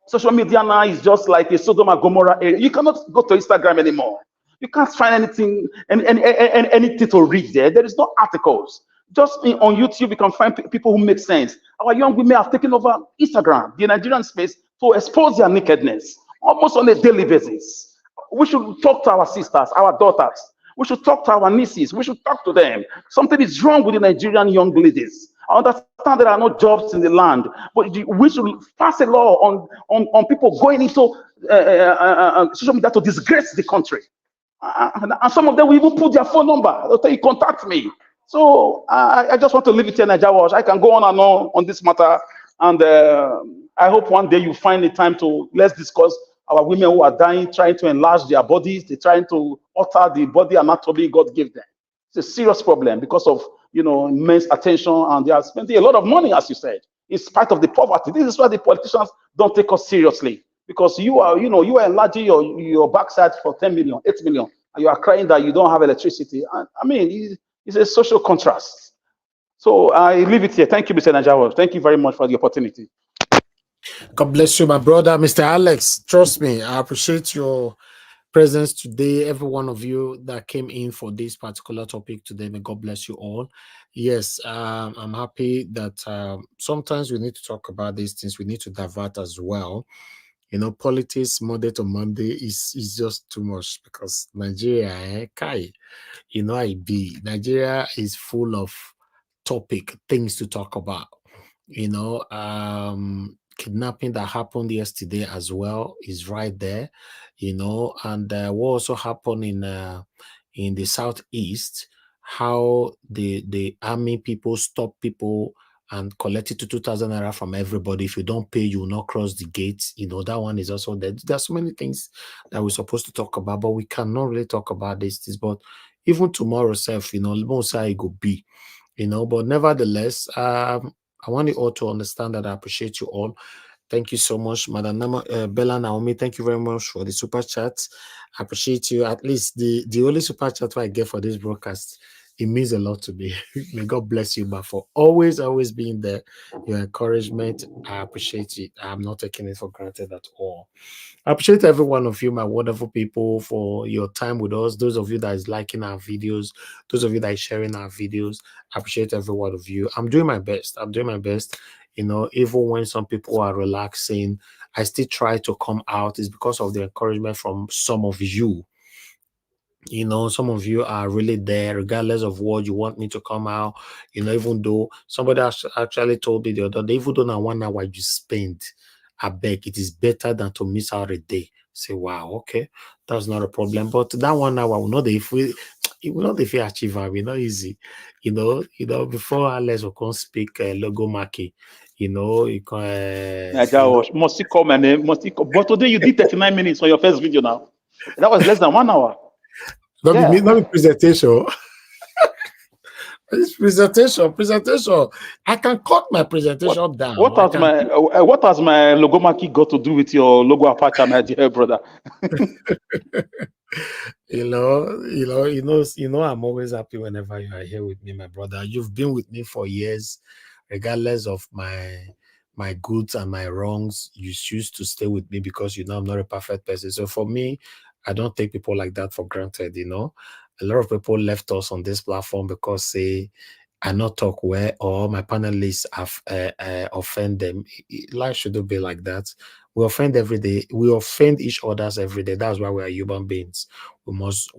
Social media now is just like a Sodom and Gomorrah area. You cannot go to Instagram anymore. You can't find anything to read there. There is no articles. Just on YouTube, you can find people who make sense. Our young women have taken over Instagram, the Nigerian space, to expose their nakedness almost on a daily basis. We should talk to our sisters, our daughters. We should talk to our nieces. We should talk to them. Something is wrong with the Nigerian young ladies. I understand there are no jobs in the land, but we should pass a law on people going into social media to disgrace the country. And some of them will even put their phone number. They'll say, contact me. So I just want to leave it here, Nigeria Watch. I can go on and on this matter. And I hope one day you find the time to let's discuss our women who are dying, trying to enlarge their bodies. They're trying to alter the body anatomy God gave them. It's a serious problem because of immense attention, and they are spending a lot of money, as you said, in spite of the poverty. This is why the politicians don't take us seriously. Because you are enlarging your backside for 10 million, 8 million, and you are crying that you don't have electricity. I mean, it's a social contrast. So I leave it here. Thank you, Mr. Najawa. Thank you very much for the opportunity. God bless you, my brother, Mr. Alex. Trust me, I appreciate your presence today. Every one of you that came in for this particular topic today, may God bless you all. Yes, I'm happy that sometimes we need to talk about these things. We need to divert as well. Politics Monday to Monday is just too much because Nigeria, Nigeria is full of things to talk about. kidnapping that happened yesterday as well is right there, you know, and what also happened in the southeast, how the army people stop people and collected to 2,000 naira from everybody. If you don't pay, you will not cross the gates. You know, that one is also there. There's so many things that we're supposed to talk about, but we cannot really talk about this. But even tomorrow self, you know, most it could be, you know, but nevertheless, I want you all to understand that I appreciate you all. Thank you so much, Madam Bella Naomi. Thank you very much for the super chat. I appreciate you. At least the only super chat I get for this broadcast, it means a lot to me. May God bless you, but for always being there, your encouragement, I appreciate it. I'm not taking it for granted at all. I appreciate every one of you, my wonderful people, for your time with us. Those of you that is liking our videos, those of you that is sharing our videos, I appreciate every one of you. I'm doing my best. I'm doing my best. You know, even when some people are relaxing, I still try to come out. It's because of the encouragement from some of you. You know, some of you are really there, regardless of what you want me to come out. You know, even though somebody actually told me the other day, even though now 1 hour you spend, I beg, it is better than to miss out a day. Say, wow, okay, that's not a problem. But that 1 hour will not if we it will not if we achieve it, not easy. You know, before Alex will come speak logo market, you know, you can must he call my name? Must he call? But today you did 39 minutes on your first video now. That was less than 1 hour. Not be presentation. It's presentation. I can cut my presentation down. What has my logomaki got to do with your logo apache, my dear brother? You know, I'm always happy whenever you are here with me, my brother. You've been with me for years, regardless of my goods and my wrongs. You choose to stay with me because you know I'm not a perfect person. So for me, I don't take people like that for granted. You know, a lot of people left us on this platform because I not talk well or my panelists have offend them. Life shouldn't be like that. We offend every day. We offend each others every day. That's why we are human beings. We must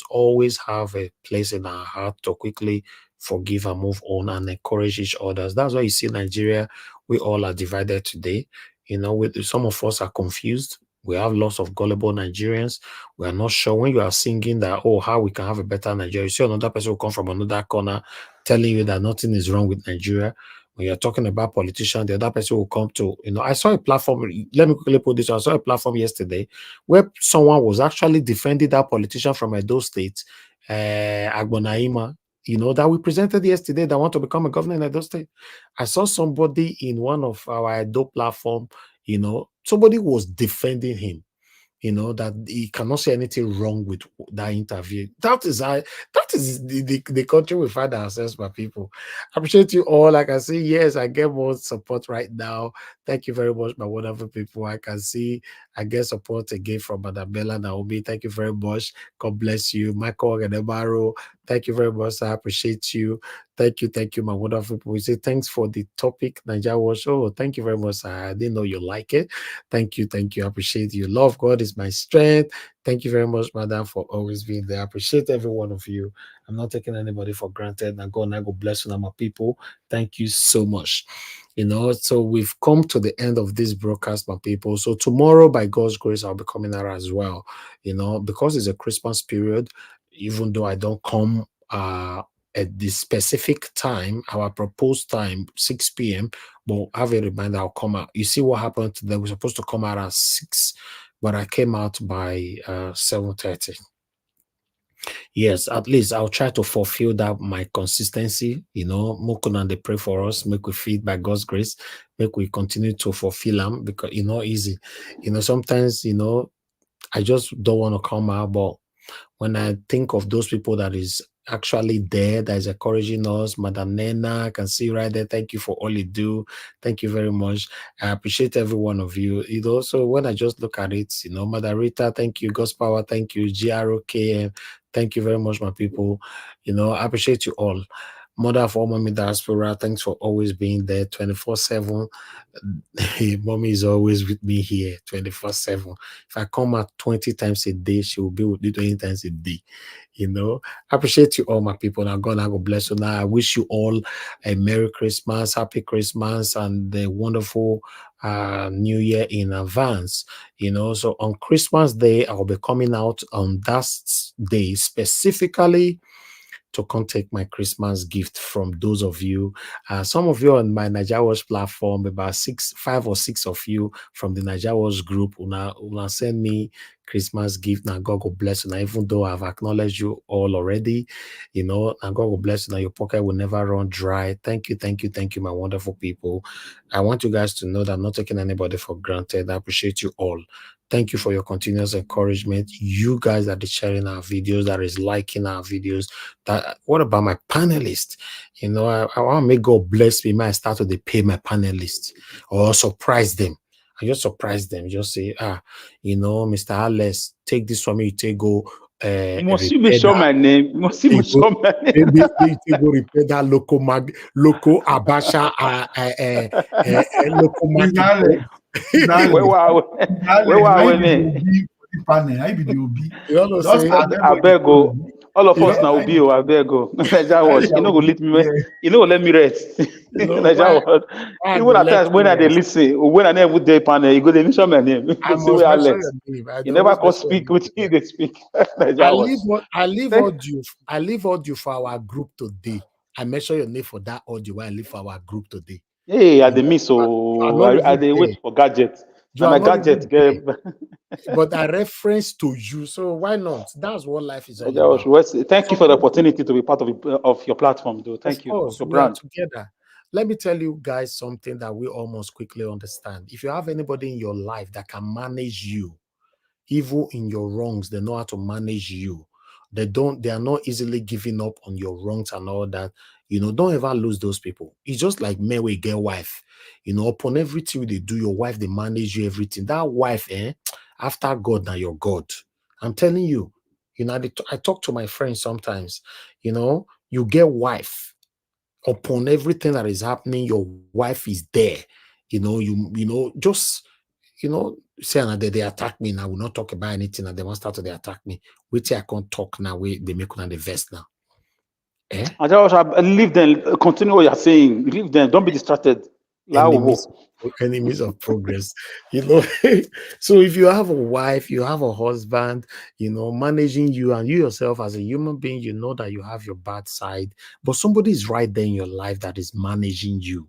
always have a place in our heart to quickly forgive and move on and encourage each other. That's why you see Nigeria, we all are divided today. You know, some of us are confused. We have lots of gullible Nigerians. We are not sure when you are singing that, oh, how we can have a better Nigeria. You see another person will come from another corner telling you that nothing is wrong with Nigeria. When you're talking about politicians, the other person will come to, you know, I saw a platform, let me quickly put this, I saw a platform yesterday where someone was actually defending that politician from Edo State, Agbonaima, you know, that we presented yesterday that want to become a governor in Edo State. I saw somebody in one of our Edo platform, you know, somebody was defending him, you know, that he cannot say anything wrong with that interview. That is the country we find ourselves, my people. I appreciate you all. I can see, yes, I get more support right now. Thank you very much, my wonderful people. I can see I get support again from Madam Bella Naomi. Thank you very much. God bless you. Michael Gadebaro, thank you very much. I appreciate you. Thank you, my wonderful people. We say thanks for the topic, Nigeria Watch. Oh, thank you very much. I didn't know you like it. Thank you. I appreciate you. Love God is my strength. Thank you very much, madam, for always being there. I appreciate every one of you. I'm not taking anybody for granted. And God bless you, my people. Thank you so much. You know, so we've come to the end of this broadcast, my people. So tomorrow, by God's grace, I'll be coming out as well. You know, because it's a Christmas period, even though I don't come at the specific time, our proposed time, 6 p.m., but have a reminder, I'll come out. You see what happened today? We're supposed to come out at 6, but I came out by 7:30. Yes, at least I'll try to fulfill that, my consistency. You know, Mokuna, they pray for us, make we feed by God's grace, make we continue to fulfill them, because it's not easy. You know, sometimes, you know, I just don't want to come out, but when I think of those people that is actually there, that is encouraging us, Madam Nena, I can see right there. Thank you for all you do. Thank you very much. I appreciate every one of you. You know, so when I just look at it, you know, Mother Rita, thank you. God's Power, thank you. GROKM, thank you very much, my people. You know, I appreciate you all. mother of all mommy diaspora, thanks for always being there 24/7. Mommy is always with me here 24/7. If I come out 20 times a day, she will be with me 20 times a day. You know, I appreciate you all, my people. Now, God bless you. Now, I wish you all a Merry Christmas, Happy Christmas, and a wonderful New Year in advance. You know, so on Christmas Day, I'll be coming out on that day specifically to come take my Christmas gift from those of you. Some of you on my Naija Watch platform, about 5 or 6 of you from the Naija Watch group, will send me Christmas gift. Now God will bless you. Now, even though I've acknowledged you all already, you know, and God will bless you. Now your pocket will never run dry. Thank you, thank you, thank you, my wonderful people. I want you guys to know that I'm not taking anybody for granted. I appreciate you all. Thank you for your continuous encouragement. You guys that are sharing our videos, that is liking our videos. What about my panelists? You know, I want to make God bless me. I start to pay my panelists or surprise them. I just surprise them. Just say, you know, Mr. Alex, take this from me. You take go. Must you show my name? Must you show my name? They go repair that loco Abasha loco market. Where were we? I beg go. All of us now will be. I beg go. Naija Watch. You know, go let me. You know, let me rest. Naija Watch. Even at times when I listen, when I never dey panel, you go dey mention my name. I See where Alex. You never can speak with you. They speak. I leave audio for our group today. I mention your name for that audio while I leave for our group today. Hey, I dey miss. So I dey wait for gadget. My gadget. But I reference to you, so why not? That's what life is all about. Thank you for the opportunity to be part of your platform, though. Thank you. Of course, we are together. Let me tell you guys something that we almost quickly understand. If you have anybody in your life that can manage you, even in your wrongs, they know how to manage you. They are not easily giving up on your wrongs and all that. You know, don't ever lose those people. It's just like men will get wife. You know, upon everything they do, your wife, they manage you everything. That wife, after God, now your God. I'm telling you, you know, I talk to my friends sometimes, you know, you get wife. Upon everything that is happening, your wife is there. You know, just, you know, say another they attack me now. I will not talk about anything and they want to start to attack me. Which I can't talk now. They make on the vest now. I just leave them. Continue what you're saying. Leave them. Don't be distracted. Enemies of progress. You know. So if you have a wife, you have a husband, you know, managing you, and you yourself as a human being, you know that you have your bad side, but somebody is right there in your life that is managing you.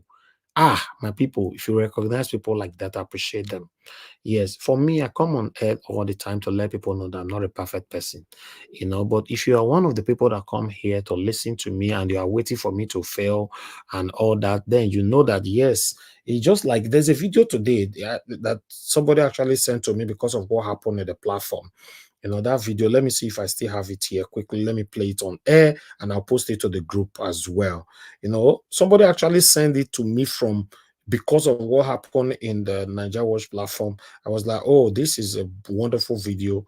My people, if you recognize people like that, I appreciate them. Yes, for me, I come on air all the time to let people know that I'm not a perfect person, you know. But if you are one of the people that come here to listen to me and you are waiting for me to fail and all that, then you know that, yes, it's just like there's a video today that somebody actually sent to me because of what happened at the platform. You know, that video, let me see if I still have it here quickly. Let me play it on air and I'll post it to the group as well. You know, somebody actually sent it to me because of what happened in the Naija Watch platform. I was like, oh, this is a wonderful video.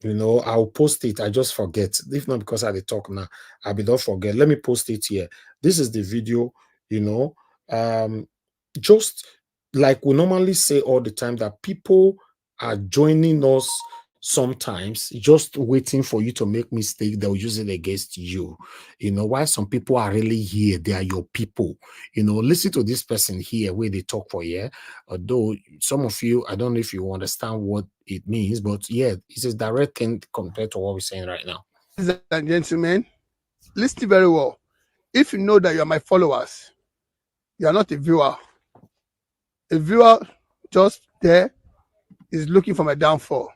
You know, I'll post it. I just forget. If not because I talk now, I don't forget. Let me post it here. This is the video, you know. Just like we normally say all the time that people are joining us sometimes just waiting for you to make mistake. They'll use it against you. You know, why some people are really here, they are your people. You know, listen to this person here where they talk for here. Although some of you, I don't know if you understand what it means, but yeah, it's a direct thing compared to what we're saying right now. Ladies and gentlemen, listen very well. If you know that you are my followers, you are not a viewer. A viewer just there is looking for my downfall.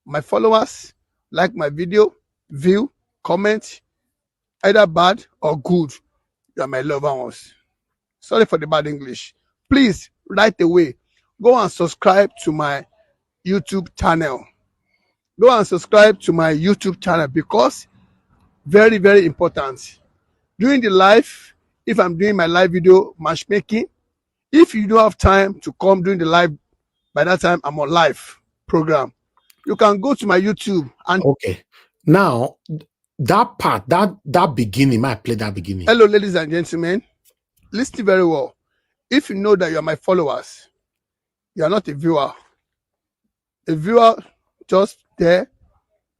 My followers like my video, view, comment, either bad or good. You are my loved ones. Sorry for the bad English. Please, right away, go and subscribe to my YouTube channel. Go and subscribe to my YouTube channel because very, very important. During the live, if I'm doing my live video matchmaking, if you don't have time to come during the live, by that time I'm on live program. You can go to my YouTube and okay. Now, that part, that beginning, might play that beginning. Hello, ladies and gentlemen. Listen very well. If you know that you are my followers, you are not a viewer. A viewer just there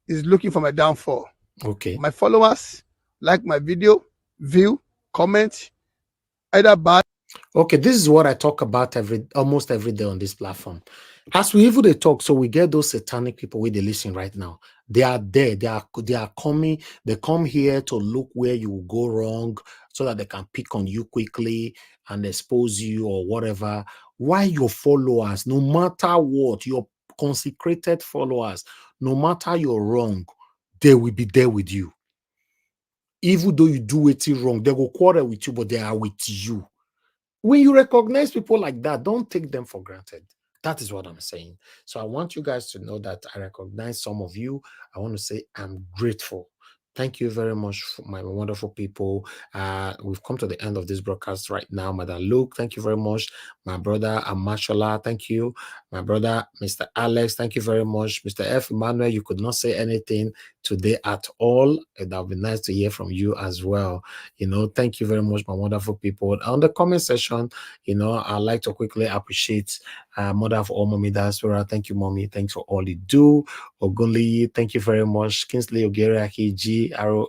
is looking for my downfall. Okay. My followers like my video, view, comment, either bad. Okay, this is what I talk about almost every day on this platform. As we even they talk, so we get those satanic people where they listen right now. They are there. They are coming. They come here to look where you will go wrong, so that they can pick on you quickly and expose you or whatever. Why your followers, no matter what, your consecrated followers, no matter you're wrong, they will be there with you. Even though you do it wrong, they will quarrel with you, but they are with you. When you recognize people like that, don't take them for granted. That is what I'm saying. So I want you guys to know that I recognize some of you. I want to say I'm grateful. Thank you very much, for my wonderful people. We've come to the end of this broadcast right now. Madam Luke, thank you very much. My brother Amashola, thank you. My brother Mr. Alex, thank you very much. Mr. F. Emmanuel, you could not say anything today at all. That would be nice to hear from you as well. Thank you very much, my wonderful people. On the comment section, I'd like to quickly appreciate Mother of all Mommy Diaspora. Thank you, Mommy. Thanks for all you do. Ogunli, thank you very much. Kingsley Ogere Akiji, Aro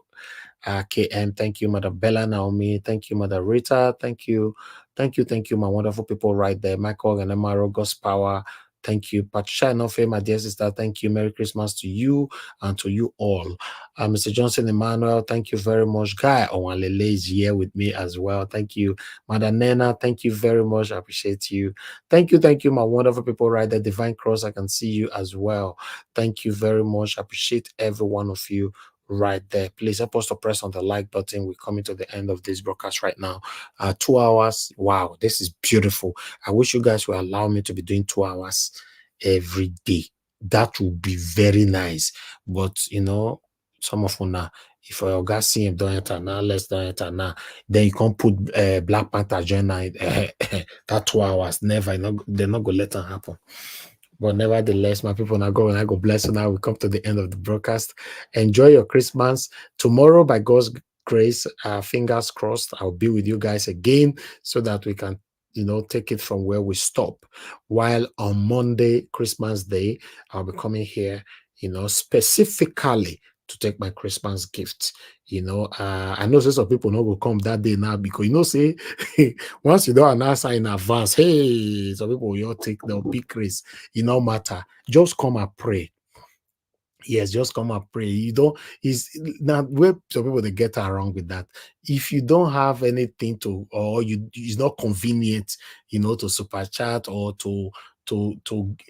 KM, thank you. Mother Bella Naomi, thank you. Mother Rita, thank you. Thank you, my wonderful people right there. Michael and Amaro, God's power. Thank you. Patricia Enofe, my dear sister, thank you. Merry Christmas to you and to you all. Mr. Johnson Emmanuel, thank you very much. Guy Owanlele is here with me as well. Thank you. Mother Nena, thank you very much. I appreciate you. Thank you, my wonderful people right there. Divine Cross, I can see you as well. Thank you very much. I appreciate every one of you right there. Please help us to press on the like button. We're coming to the end of this broadcast right now. 2 hours. Wow, this is beautiful. I wish you guys will allow me to be doing 2 hours every day. That would be very nice. But some of you now, if your guys see him don't enter now, let's don't enter now. Then you can't put Black Panther join that 2 hours. Never, they're not gonna let them happen. But nevertheless, my people, now go and I go bless you. Now we come to the end of the broadcast. Enjoy your Christmas. Tomorrow, by God's grace, fingers crossed, I'll be with you guys again so that we can take it from where we stop. While on Monday, Christmas Day, I'll be coming here, specifically to take my Christmas gift. I know some people will come that day now because say once you don't announce in advance, hey, some people will take the big race. No matter, just come and pray. Yes, just come and pray. It's not where some people they get around with that. If you don't have anything to, or it's not convenient, to super chat or to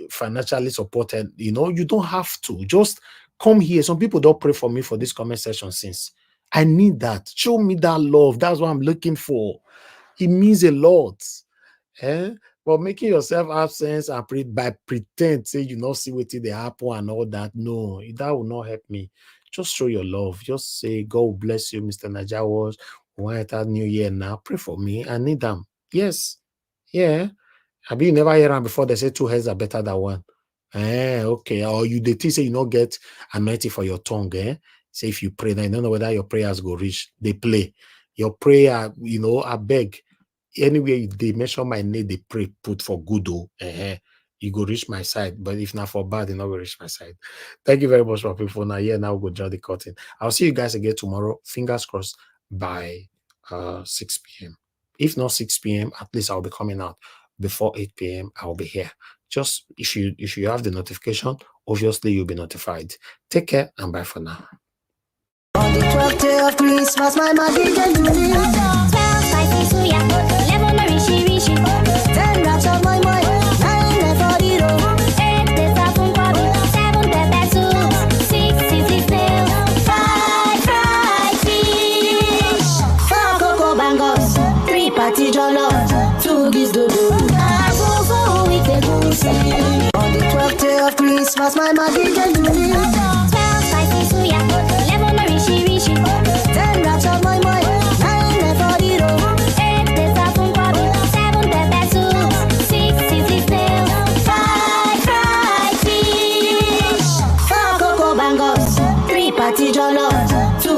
financially support it, you don't have to. Just come here. Some people don't pray for me for this comment section since. I need that. Show me that love. That's what I'm looking for. It means a lot. But making yourself absent and by pretend, say you not see what they happen and all that, no, that will not help me. Just show your love. Just say, God bless you, Mr. Najawas. When that new year now, pray for me. I need them. Yes. Yeah. Have you never heard them before? They say 2 heads are better than one. Okay. Or you say you not get anointing for your tongue. Say if you pray, then you don't know whether your prayers go reach. They play. Your prayer, I beg. Anywhere they mention my name, they pray, put for good. You go reach my side. But if not for bad, they not go reach my side. Thank you very much for people. Now, now we'll go draw the curtain. I'll see you guys again tomorrow. Fingers crossed by 6 p.m. If not 6 p.m., at least I'll be coming out before 8 p.m. I'll be here. Just if you have the notification, obviously you'll be notified. Take care and bye for now. On the 12th day of Christmas, my mother can do me. 12 spicy suya, 11 rishi. 10 rats of my mind, 9 for the road. 8 days of Funkabi, 7 pepper soups, 6 sissy snails, 5 fried fish, 4 cocoa bangos, 3 patty jollof, 2 giz dodo. I go with a goosey. On the 12th day of Christmas, my mother can do me. 12 spicy suya, 11 rishi. 10 rats of my mind, 9 for the road. 8 days of Funkabi, 7 pepper soups, 6 sissy snails, 5 fried fish, 4 cocoa bangos, 3 patty jollof, 2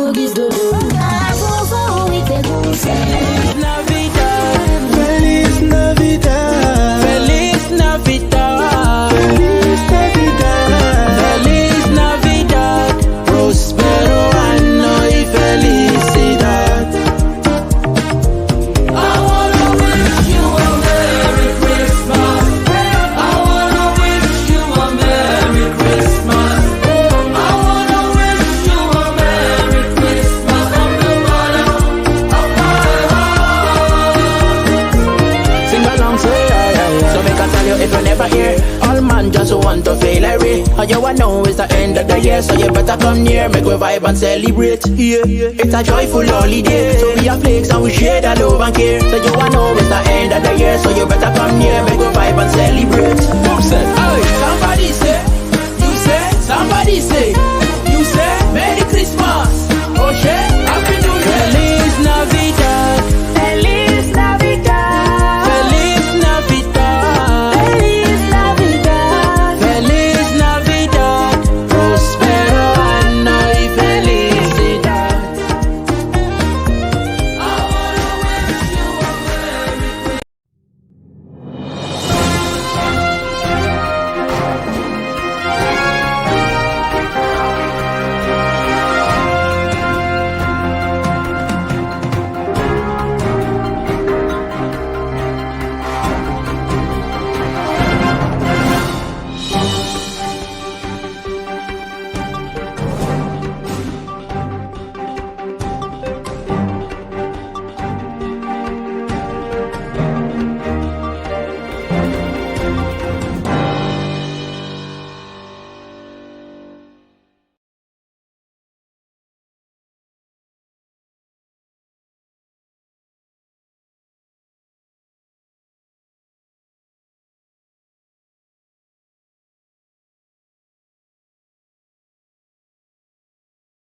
And you know it's the end of the year, so you better come near, make we vibe and celebrate. Yeah, it's a joyful holiday, so we are flakes and we share that love and care. So you know it's the end of the year, so you better come near, make we vibe and celebrate.